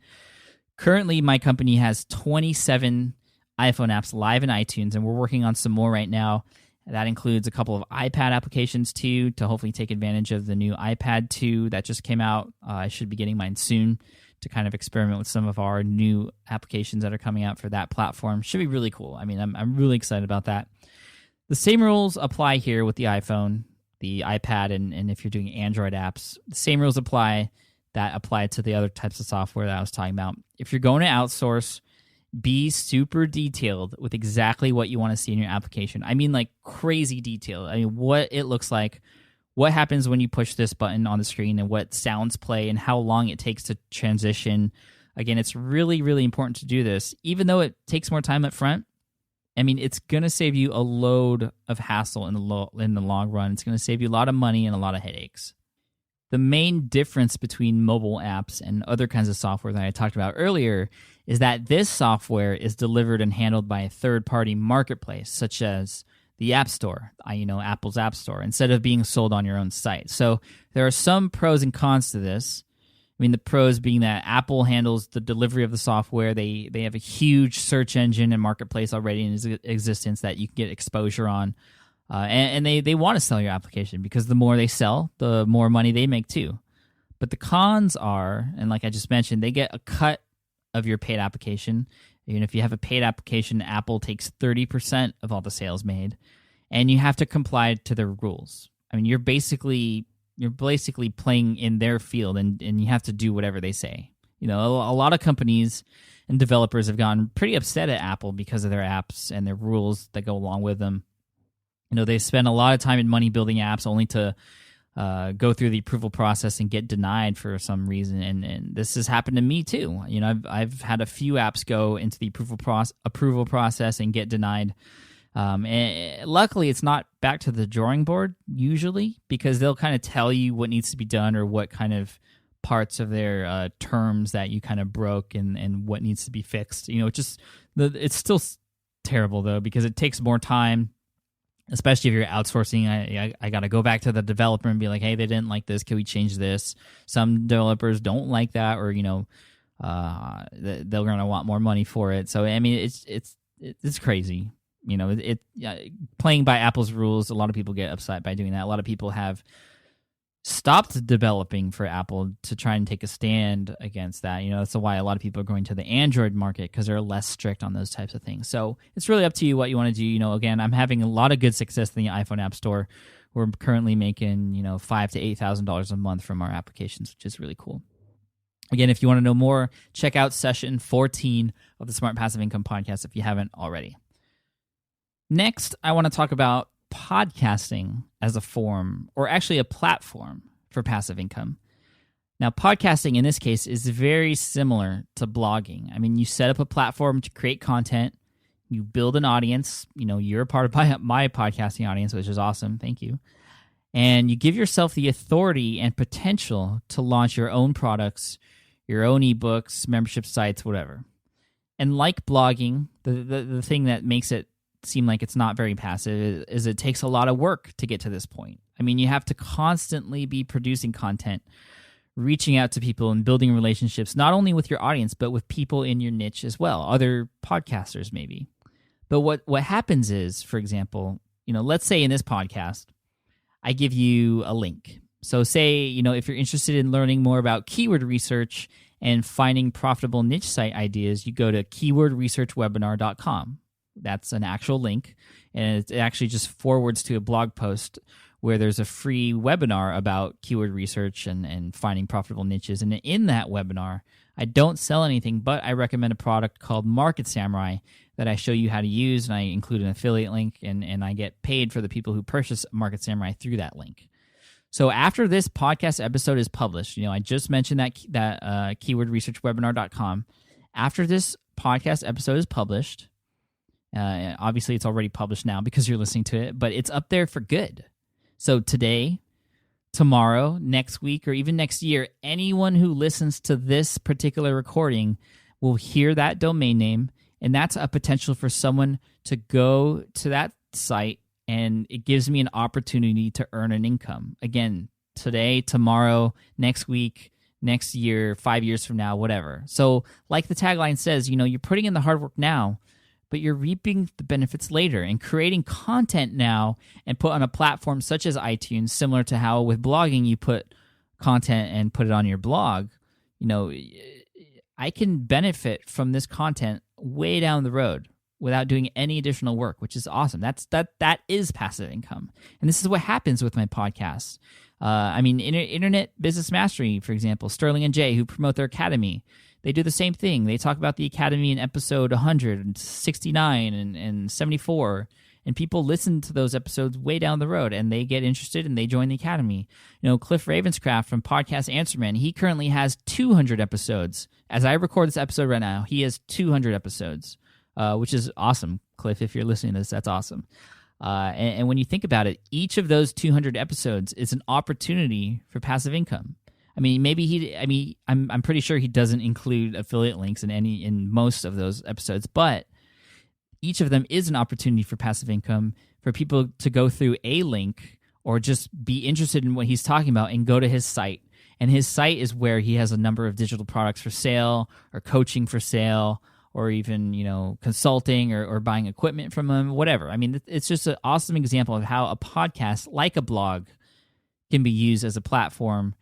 Currently, my company has 27 iPhone apps live in iTunes, and we're working on some more right now. That includes a couple of iPad applications, too, to hopefully take advantage of the new iPad 2 that just came out. I should be getting mine soon to kind of experiment with some of our new applications that are coming out for that platform. Should be really cool. I mean, I'm really excited about that. The same rules apply here with the iPhone, the iPad, and if you're doing Android apps. The same rules apply to the other types of software that I was talking about. If you're going to outsource, be super detailed with exactly what you want to see in your application. I mean, like crazy detailed. I mean, what it looks like, what happens when you push this button on the screen, and what sounds play, and how long it takes to transition. Again, it's really, really important to do this, even though it takes more time up front. I mean, it's going to save you a load of hassle in the long run. It's going to save you a lot of money and a lot of headaches. The main difference between mobile apps and other kinds of software that I talked about earlier is that this software is delivered and handled by a third-party marketplace, such as the App Store, Apple's App Store, instead of being sold on your own site. So there are some pros and cons to this. I mean, the pros being that Apple handles the delivery of the software. They have a huge search engine and marketplace already in existence that you can get exposure on. And they want to sell your application because the more they sell, the more money they make too. But the cons are, and like I just mentioned, they get a cut of your paid application. Even if you have a paid application, Apple takes 30% of all the sales made, and you have to comply to their rules. I mean, you're basically playing in their field, and you have to do whatever they say. A lot of companies and developers have gotten pretty upset at Apple because of their apps and their rules that go along with them. They spend a lot of time and money building apps only to go through the approval process and get denied for some reason. And this has happened to me too. I've had a few apps go into the approval process and get denied. And luckily, it's not back to the drawing board usually, because they'll kind of tell you what needs to be done or what kind of parts of their terms that you kind of broke and what needs to be fixed. It's still terrible though, because it takes more time. Especially if you're outsourcing, I got to go back to the developer and be like, hey, they didn't like this. Can we change this? Some developers don't like that, or they're going to want more money for it. So I mean, it's crazy. Playing by Apple's rules. A lot of people get upset by doing that. A lot of people have stopped developing for Apple to try and take a stand against that. That's why a lot of people are going to the Android market, because they're less strict on those types of things. So it's really up to you what you want to do. Again, I'm having a lot of good success in the iPhone App Store. We're currently making, $5,000 to $8,000 a month from our applications, which is really cool. Again, if you want to know more, check out session 14 of the Smart Passive Income podcast if you haven't already. Next, I want to talk about podcasting as a form, or actually a platform for passive income. Now, podcasting in this case is very similar to blogging. I mean, you set up a platform to create content, you build an audience. You're a part of my podcasting audience, which is awesome. Thank you. And you give yourself the authority and potential to launch your own products, your own ebooks, membership sites, whatever. And like blogging, the thing that makes it seem like it's not very passive is it takes a lot of work to get to this point. I mean, you have to constantly be producing content, reaching out to people and building relationships, not only with your audience, but with people in your niche as well, other podcasters maybe. But what happens is, for example, let's say in this podcast, I give you a link. So say, if you're interested in learning more about keyword research and finding profitable niche site ideas, you go to keywordresearchwebinar.com. That's an actual link, and it actually just forwards to a blog post where there's a free webinar about keyword research and finding profitable niches. And in that webinar, I don't sell anything, but I recommend a product called Market Samurai that I show you how to use, and I include an affiliate link, and I get paid for the people who purchase Market Samurai through that link. So after this podcast episode is published, I just mentioned that keywordresearchwebinar.com. After this podcast episode is published, obviously it's already published now because you're listening to it, but it's up there for good. So today, tomorrow, next week, or even next year, anyone who listens to this particular recording will hear that domain name, and that's a potential for someone to go to that site, and it gives me an opportunity to earn an income. Again, today, tomorrow, next week, next year, 5 years from now, whatever. So like the tagline says, you're putting in the hard work now, but you're reaping the benefits later, and creating content now and put on a platform such as iTunes, similar to how with blogging you put content and put it on your blog. I can benefit from this content way down the road without doing any additional work, which is awesome. That is passive income. And this is what happens with my podcasts. Internet Business Mastery, for example, Sterling and Jay, who promote their academy, they do the same thing. They talk about the academy in episode 169 and 74, and people listen to those episodes way down the road, and they get interested and they join the academy. Cliff Ravenscraft from Podcast Answerman, he currently has 200 episodes. As I record this episode right now, he has 200 episodes, which is awesome. Cliff, if you're listening to this, that's awesome. And when you think about it, each of those 200 episodes is an opportunity for passive income. I mean, I'm pretty sure he doesn't include affiliate links in most of those episodes, but each of them is an opportunity for passive income for people to go through a link or just be interested in what he's talking about and go to his site. And his site is where he has a number of digital products for sale, or coaching for sale, or even, consulting or buying equipment from him, whatever. I mean, it's just an awesome example of how a podcast, like a blog, can be used as a platform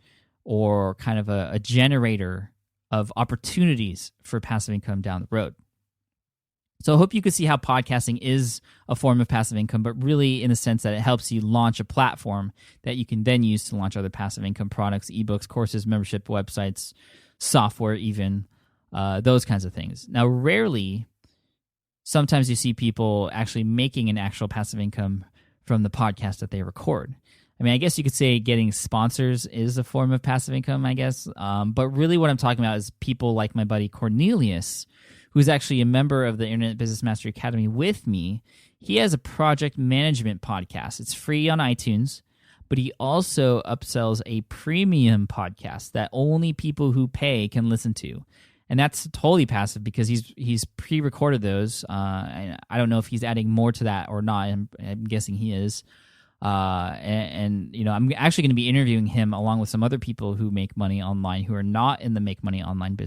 or kind of a generator of opportunities for passive income down the road. So I hope you can see how podcasting is a form of passive income, but really in the sense that it helps you launch a platform that you can then use to launch other passive income products, ebooks, courses, membership websites, software even, those kinds of things. Now, rarely, sometimes you see people actually making an actual passive income from the podcast that they record. I mean, I guess you could say getting sponsors is a form of passive income, I guess. But really what I'm talking about is people like my buddy Cornelius, who's actually a member of the Internet Business Mastery Academy with me. He has a project management podcast. It's free on iTunes, but he also upsells a premium podcast that only people who pay can listen to. And that's totally passive because he's pre-recorded those. I don't know if he's adding more to that or not. I'm guessing he is. I'm actually going to be interviewing him along with some other people who make money online who are not in the make money online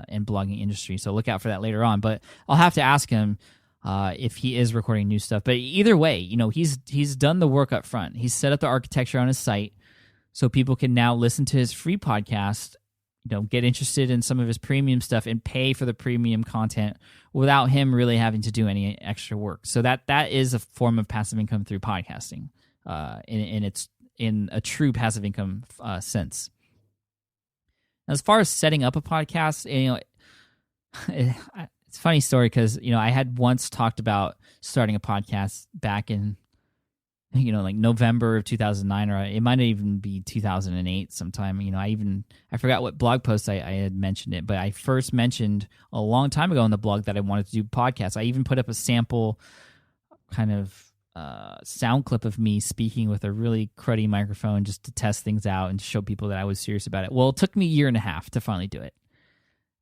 and blogging industry. So look out for that later on. But I'll have to ask him if he is recording new stuff. But either way, he's done the work up front. He's set up the architecture on his site so people can now listen to his free podcast, get interested in some of his premium stuff and pay for the premium content without him really having to do any extra work. So that is a form of passive income through podcasting, in a true passive income sense. As far as setting up a podcast, it's a funny story because I had once talked about starting a podcast back in like November of 2009, or it might even be 2008 sometime. I forgot what blog post I had mentioned it, but I first mentioned a long time ago on the blog that I wanted to do podcasts. I even put up a sample kind of sound clip of me speaking with a really cruddy microphone just to test things out and to show people that I was serious about it. Well, it took me a year and a half to finally do it.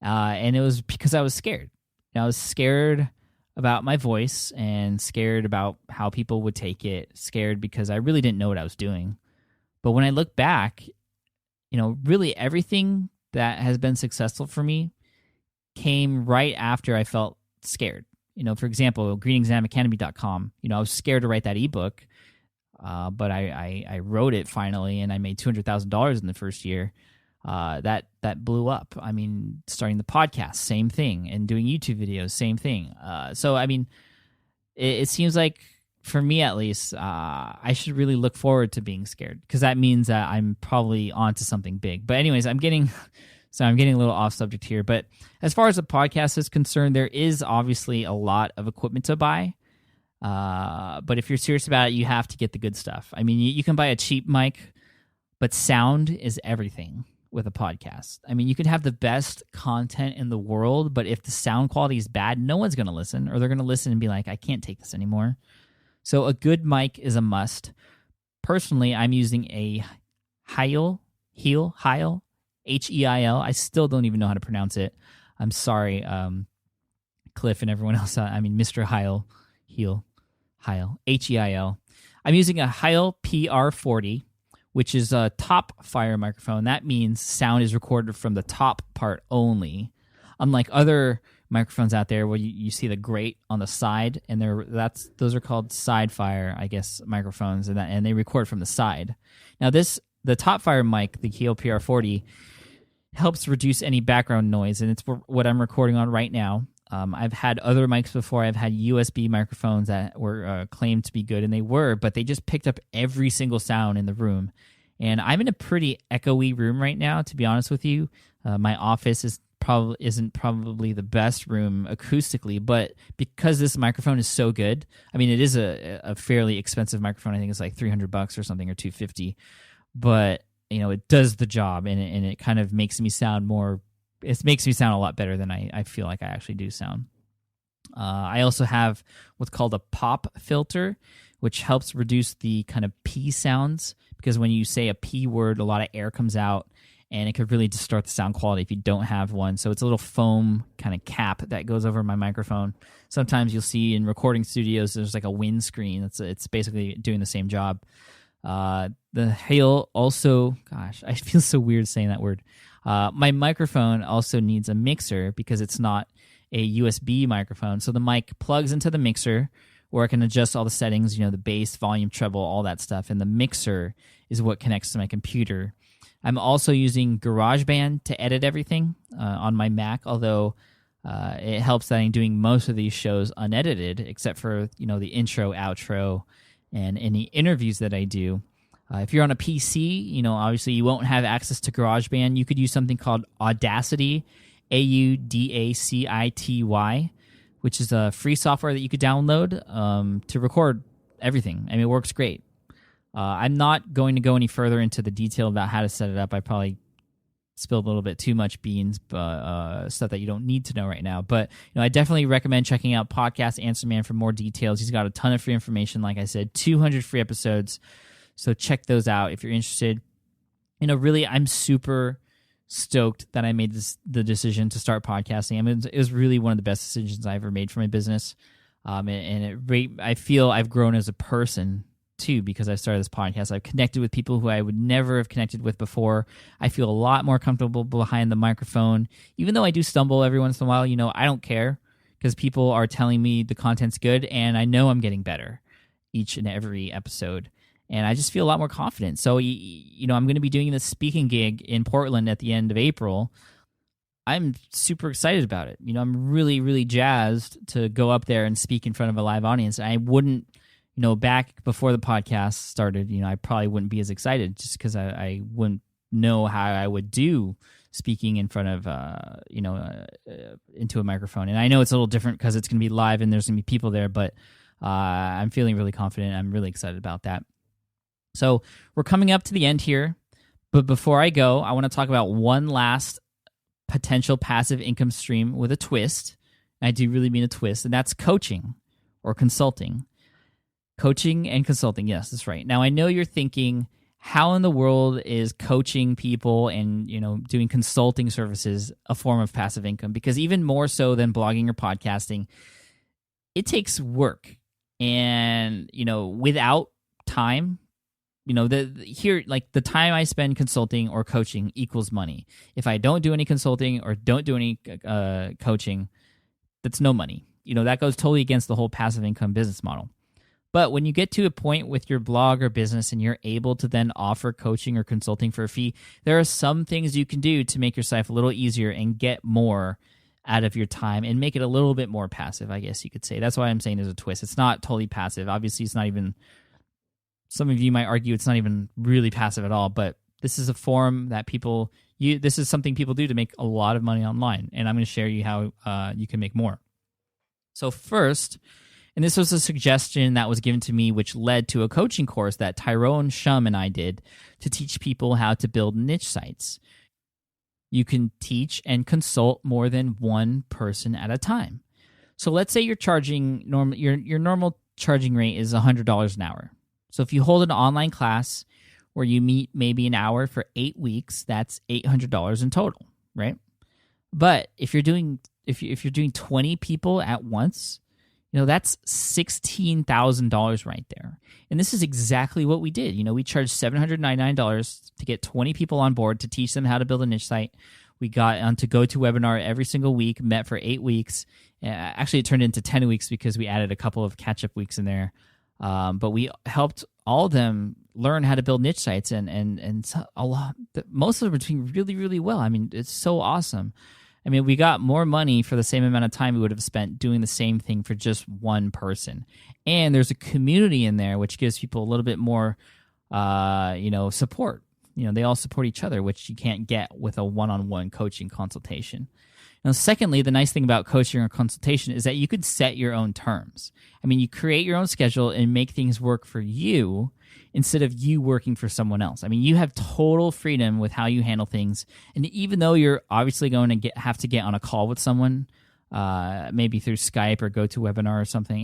And it was because I was scared. I was scared about my voice and scared about how people would take it, scared because I really didn't know what I was doing. But when I look back, really everything that has been successful for me came right after I felt scared. For example, greetingsamacademy.com, I was scared to write that ebook, but I wrote it finally, and I made $200,000 in the first year. That blew up. Starting the podcast, same thing, and doing YouTube videos, same thing. So it seems like, for me at least, I should really look forward to being scared, because that means that I'm probably onto something big. But anyways, I'm getting a little off subject here. But as far as the podcast is concerned, there is obviously a lot of equipment to buy. But if you're serious about it, you have to get the good stuff. You can buy a cheap mic, but sound is everything with a podcast. You can have the best content in the world, but if the sound quality is bad, no one's going to listen, or they're going to listen and be like, I can't take this anymore. So a good mic is a must. Personally, I'm using a Heil, Heil, H-E-I-L. I still don't even know how to pronounce it. I'm sorry, Cliff and everyone else. Mr. Heil, H-E-I-L. I'm using a Heil PR40, which is a top fire microphone. That means sound is recorded from the top part only. Unlike other microphones out there where you see the grate on the side, and those are called side fire, I guess, microphones, and they record from the side. Now the top fire mic, the Heil PR40, helps reduce any background noise, and it's what I'm recording on right now. I've had other mics before. I've had USB microphones that were claimed to be good, and they were, but they just picked up every single sound in the room. And I'm in a pretty echoey room right now, to be honest with you. My office isn't probably the best room acoustically, but because this microphone is so good, it is a fairly expensive microphone. I think it's like $300 or something, or $250, but it does the job, and it kind of makes me sound more. It makes me sound a lot better than I feel like I actually do sound. I also have what's called a pop filter, which helps reduce the kind of P sounds, because when you say a P word, a lot of air comes out, and it could really distort the sound quality if you don't have one. So it's a little foam kind of cap that goes over my microphone. Sometimes you'll see in recording studios there's like a windscreen. It's basically doing the same job. The Heil also, gosh, I feel so weird saying that word. My microphone also needs a mixer because it's not a USB microphone. So the mic plugs into the mixer, where I can adjust all the settings, the bass, volume, treble, all that stuff. And the mixer is what connects to my computer. I'm also using GarageBand to edit everything on my Mac, although it helps that I'm doing most of these shows unedited, except for the intro, outro, and any interviews that I do. If you're on a PC, obviously you won't have access to GarageBand. You could use something called Audacity, Audacity, which is a free software that you could download to record everything. It works great. I'm not going to go any further into the detail about how to set it up. I probably spilled a little bit too much beans, stuff that you don't need to know right now. But I definitely recommend checking out Podcast Answer Man for more details. He's got a ton of free information. Like I said, 200 free episodes. So check those out if you're interested. Really, I'm super stoked that I made the decision to start podcasting. It was really one of the best decisions I ever made for my business. I feel I've grown as a person too, because I started this podcast. I've connected with people who I would never have connected with before. I feel a lot more comfortable behind the microphone. Even though I do stumble every once in a while, I don't care, because people are telling me the content's good, and I know I'm getting better each and every episode. and I just feel a lot more confident. So, I'm going to be doing this speaking gig in Portland at the end of April. I'm super excited about it. I'm really, really jazzed to go up there and speak in front of a live audience. I wouldn't, back before the podcast started, I probably wouldn't be as excited just because I wouldn't know how I would do speaking in front of, into a microphone. And I know it's a little different because it's going to be live and there's going to be people there, but I'm feeling really confident. I'm really excited about that. So we're coming up to the end here, but before I go, I want to talk about one last potential passive income stream with a twist. I do really mean a twist, and that's coaching or consulting. Coaching and consulting, yes, that's right. Now, I know you're thinking, how in the world is coaching people and doing consulting services a form of passive income? Because even more so than blogging or podcasting, it takes work, and without time. The time I spend consulting or coaching equals money. If I don't do any consulting or don't do any coaching, that's no money. That goes totally against the whole passive income business model. But when you get to a point with your blog or business and you're able to then offer coaching or consulting for a fee, there are some things you can do to make your life a little easier and get more out of your time and make it a little bit more passive, I guess you could say. That's why I'm saying there's a twist. It's not totally passive. Obviously, it's not even... Some of you might argue it's not even really passive at all, but this is a form that this is something people do to make a lot of money online, and I'm going to share you how you can make more. So first, and this was a suggestion that was given to me, which led to a coaching course that Tyrone Shum and I did to teach people how to build niche sites. You can teach and consult more than one person at a time. So let's say you're charging your normal charging rate is $100 an hour. So if you hold an online class where you meet maybe an hour for 8 weeks, that's $800 in total, right? But if you're doing 20 people at once, that's $16,000 right there. And this is exactly what we did. We charged $799 to get 20 people on board to teach them how to build a niche site. We got onto GoToWebinar every single week, met for 8 weeks. Actually, it turned into 10 weeks because we added a couple of catch-up weeks in there. But we helped all of them learn how to build niche sites, and a lot. Most of them are doing really, really well. I mean, it's so awesome. I mean, we got more money for the same amount of time we would have spent doing the same thing for just one person. And there's a community in there which gives people a little bit more, support. They all support each other, which you can't get with a one-on-one coaching consultation. Now, secondly, the nice thing about coaching or consultation is that you could set your own terms. I mean, you create your own schedule and make things work for you instead of you working for someone else. I mean, you have total freedom with how you handle things. And even though you're obviously going to have to get on a call with someone, maybe through Skype or GoToWebinar or something,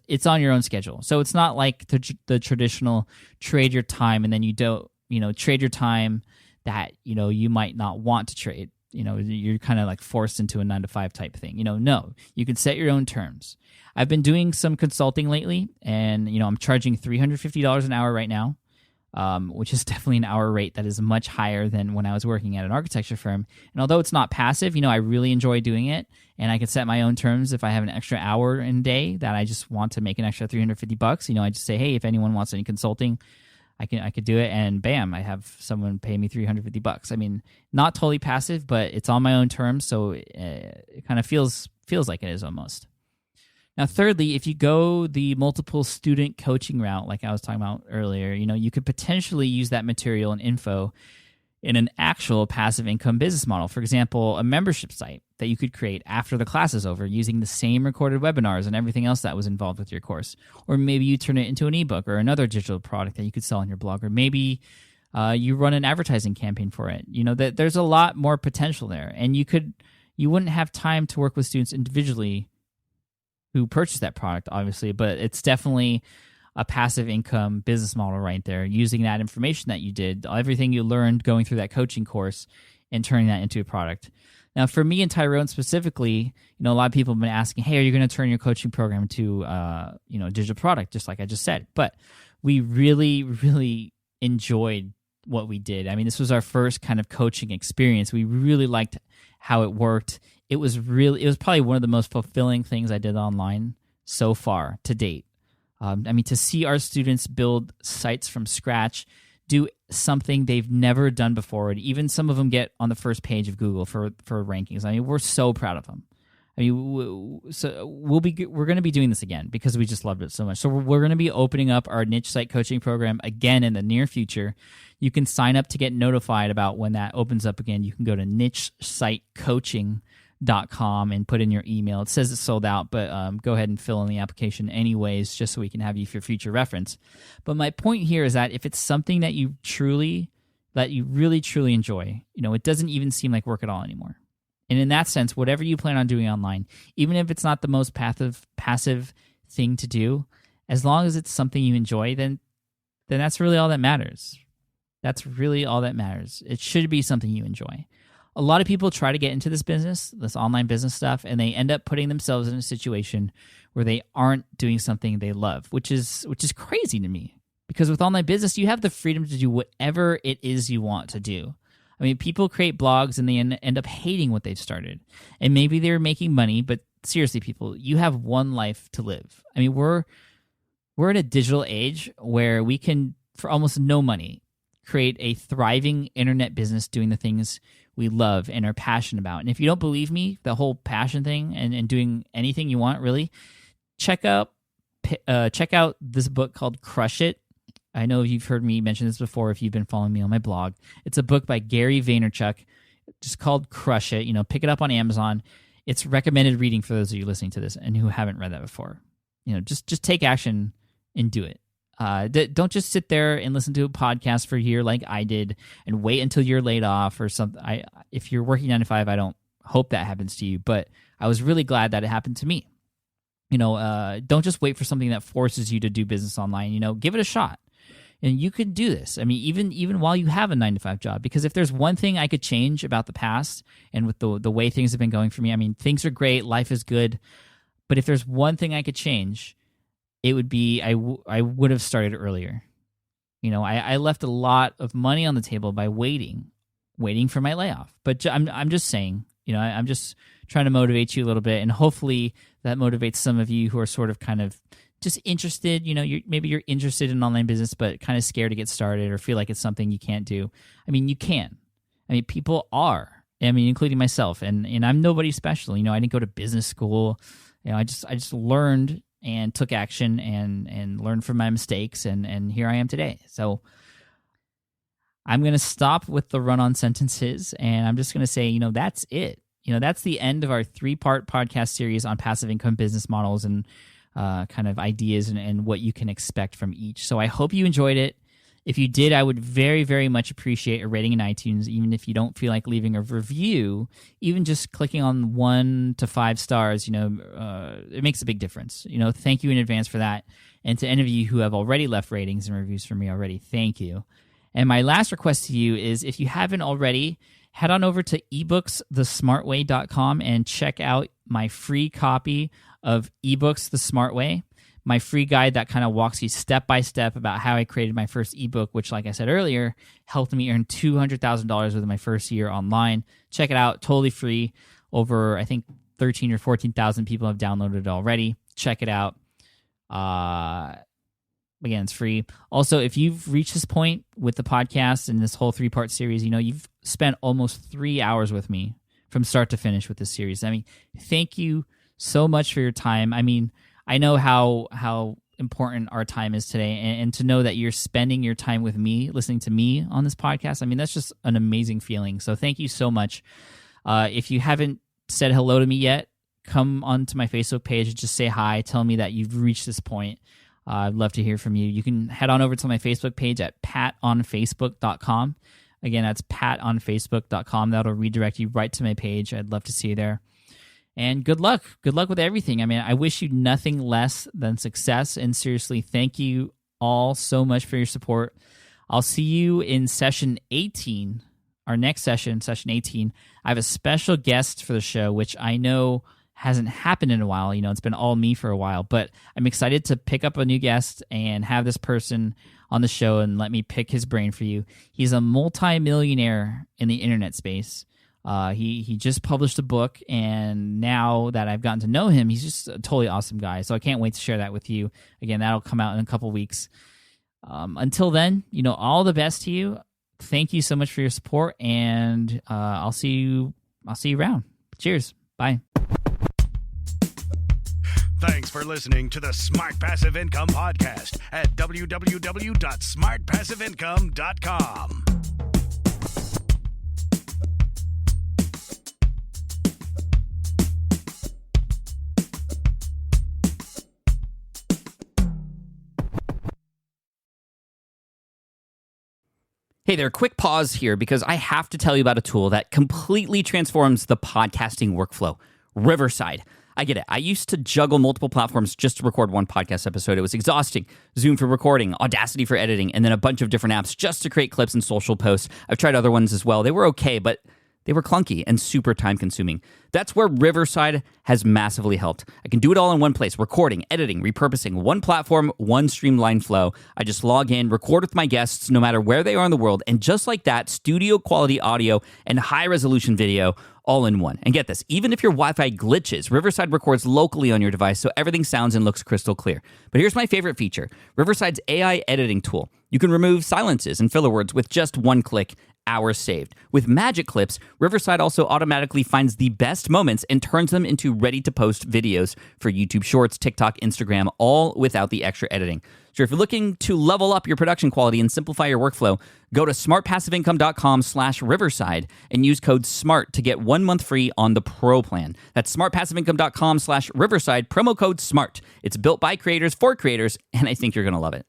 it's on your own schedule. So it's not like the traditional trade your time and then you don't, trade your time that, you might not want to trade. You're kind of like forced into a 9-to-5 type thing. No, you can set your own terms. I've been doing some consulting lately, and I'm charging $350 an hour right now, which is definitely an hour rate that is much higher than when I was working at an architecture firm. And although it's not passive, I really enjoy doing it, and I can set my own terms. If I have an extra hour in a day that I just want to make an extra $350, I just say, hey, if anyone wants any consulting, I could do it, and bam, I have someone pay me $350. I mean, not totally passive, but it's on my own terms, so it kind of feels like it is almost. Now, thirdly, if you go the multiple student coaching route, like I was talking about earlier, you could potentially use that material and info in an actual passive income business model. For example, a membership site that you could create after the class is over using the same recorded webinars and everything else that was involved with your course. Or maybe you turn it into an ebook or another digital product that you could sell on your blog. Or maybe you run an advertising campaign for it. That there's a lot more potential there. And you wouldn't have time to work with students individually who purchase that product, obviously, but it's definitely a passive income business model right there, using that information that you did, everything you learned going through that coaching course, and turning that into a product. Now, for me and Tyrone specifically, a lot of people have been asking, hey, are you going to turn your coaching program into a digital product, just like I just said? But we really, really enjoyed what we did. I mean, this was our first kind of coaching experience. We really liked how it worked. It was probably one of the most fulfilling things I did online so far to date. To see our students build sites from scratch, do something they've never done before, and even some of them get on the first page of Google for rankings. We're so proud of them. We're going to be doing this again because we just loved it so much. So we're going to be opening up our niche site coaching program again in the near future. You can sign up to get notified about when that opens up again. You can go to nichesitecoaching.com and put in your email. It says it's sold out, but go ahead and fill in the application anyways, just so we can have you for future reference. But my point here is that if it's something that you really truly enjoy, it doesn't even seem like work at all anymore. And in that sense, whatever you plan on doing online, even if it's not the most passive thing to do, as long as it's something you enjoy, then that's really all that matters. That's really all that matters. It should be something you enjoy. A lot of people try to get into this online business stuff, and they end up putting themselves in a situation where they aren't doing something they love, which is crazy to me. Because with online business, you have the freedom to do whatever it is you want to do. People create blogs and they end up hating what they've started. And maybe they're making money, but seriously, people, you have one life to live. We're in a digital age where we can, for almost no money, create a thriving internet business doing the things we love and are passionate about. And if you don't believe me, the whole passion thing and doing anything you want, really, check out this book called Crush It. I know you've heard me mention this before if you've been following me on my blog. It's a book by Gary Vaynerchuk, just called Crush It. Pick it up on Amazon. It's recommended reading for those of you listening to this and who haven't read that before. Just take action and do it. Don't just sit there and listen to a podcast for a year like I did and wait until you're laid off or something. If you're working 9 to 5, I don't hope that happens to you, but I was really glad that it happened to me. Don't just wait for something that forces you to do business online. Give it a shot. And you could do this. Even while you have a 9 to 5 job, because if there's one thing I could change about the past and with the way things have been going for me, things are great, life is good. But if there's one thing I could change, it would be I would have started earlier. I left a lot of money on the table by waiting for my layoff. But I'm just saying, I'm just trying to motivate you a little bit, and hopefully that motivates some of you who are sort of kind of just interested. Maybe you're interested in online business, but kind of scared to get started or feel like it's something you can't do. You can. People are. Including myself, and I'm nobody special. I didn't go to business school. I just learned and took action and learned from my mistakes, and here I am today. So I'm going to stop with the run-on sentences, and I'm just going to say, that's it. That's the end of our 3-part podcast series on passive income business models and kind of ideas and what you can expect from each. So I hope you enjoyed it. If you did, I would very, very much appreciate a rating in iTunes, even if you don't feel like leaving a review. Even just clicking on 1 to 5 stars, it makes a big difference. Thank you in advance for that. And to any of you who have already left ratings and reviews for me already, thank you. And my last request to you is, if you haven't already, head on over to ebooksthesmartway.com and check out my free copy of eBooks the Smart Way, my free guide that kind of walks you step by step about how I created my first ebook, which, like I said earlier, helped me earn $200,000 within my first year online. Check it out, totally free. Over, I think, 13 or 14,000 people have downloaded it already. Check it out. Again, it's free. Also, if you've reached this point with the podcast and this whole 3-part series, you've spent almost 3 hours with me from start to finish with this series. Thank you so much for your time. I know how important our time is today, and to know that you're spending your time with me, listening to me on this podcast, that's just an amazing feeling. So thank you so much. If you haven't said hello to me yet, come onto my Facebook page and just say hi. Tell me that you've reached this point. I'd love to hear from you. You can head on over to my Facebook page at patonfacebook.com. Again, that's patonfacebook.com. That'll redirect you right to my page. I'd love to see you there. And good luck. Good luck with everything. I wish you nothing less than success. And seriously, thank you all so much for your support. I'll see you in session 18, our next session, session 18. I have a special guest for the show, which I know hasn't happened in a while. It's been all me for a while, but I'm excited to pick up a new guest and have this person on the show and let me pick his brain for you. He's a multi-millionaire in the internet space. He just published a book, and now that I've gotten to know him, he's just a totally awesome guy. So I can't wait to share that with you. Again, that'll come out in a couple weeks. Until then, all the best to you. Thank you so much for your support, and I'll see you around. Cheers. Bye. Thanks for listening to the Smart Passive Income Podcast at www.smartpassiveincome.com. Hey there, quick pause here because I have to tell you about a tool that completely transforms the podcasting workflow, Riverside. I get it. I used to juggle multiple platforms just to record one podcast episode. It was exhausting. Zoom for recording, Audacity for editing, and then a bunch of different apps just to create clips and social posts. I've tried other ones as well. They were okay, but they were clunky and super time-consuming. That's where Riverside has massively helped. I can do it all in one place: recording, editing, repurposing, one platform, one streamlined flow. I just log in, record with my guests no matter where they are in the world, and just like that, studio-quality audio and high-resolution video all in one. And get this, even if your Wi-Fi glitches, Riverside records locally on your device so everything sounds and looks crystal clear. But here's my favorite feature, Riverside's AI editing tool. You can remove silences and filler words with just one click. Hours saved. With Magic Clips, Riverside also automatically finds the best moments and turns them into ready-to-post videos for YouTube Shorts, TikTok, Instagram, all without the extra editing. So if you're looking to level up your production quality and simplify your workflow, go to smartpassiveincome.com/Riverside and use code SMART to get 1 month free on the Pro plan. That's smartpassiveincome.com/Riverside, promo code SMART. It's built by creators for creators, and I think you're going to love it.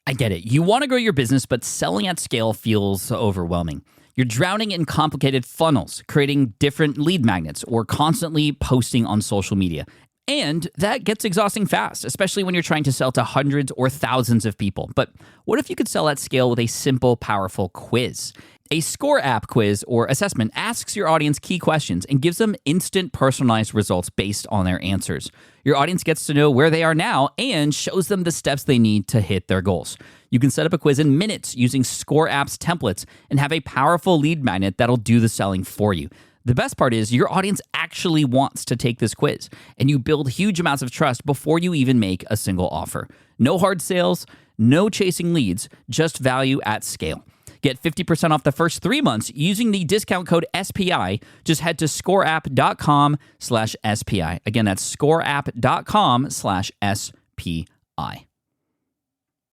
I get it. You want to grow your business, but selling at scale feels overwhelming. You're drowning in complicated funnels, creating different lead magnets, or constantly posting on social media. And that gets exhausting fast, especially when you're trying to sell to hundreds or thousands of people. But what if you could sell at scale with a simple, powerful quiz? A Score app quiz or assessment asks your audience key questions and gives them instant personalized results based on their answers. Your audience gets to know where they are now and shows them the steps they need to hit their goals. You can set up a quiz in minutes using Score app's templates and have a powerful lead magnet that'll do the selling for you. The best part is your audience actually wants to take this quiz, and you build huge amounts of trust before you even make a single offer. No hard sales, no chasing leads, just value at scale. Get 50% off the first 3 months using the discount code SPI. Just head to scoreapp.com/SPI. Again, that's scoreapp.com/SPI.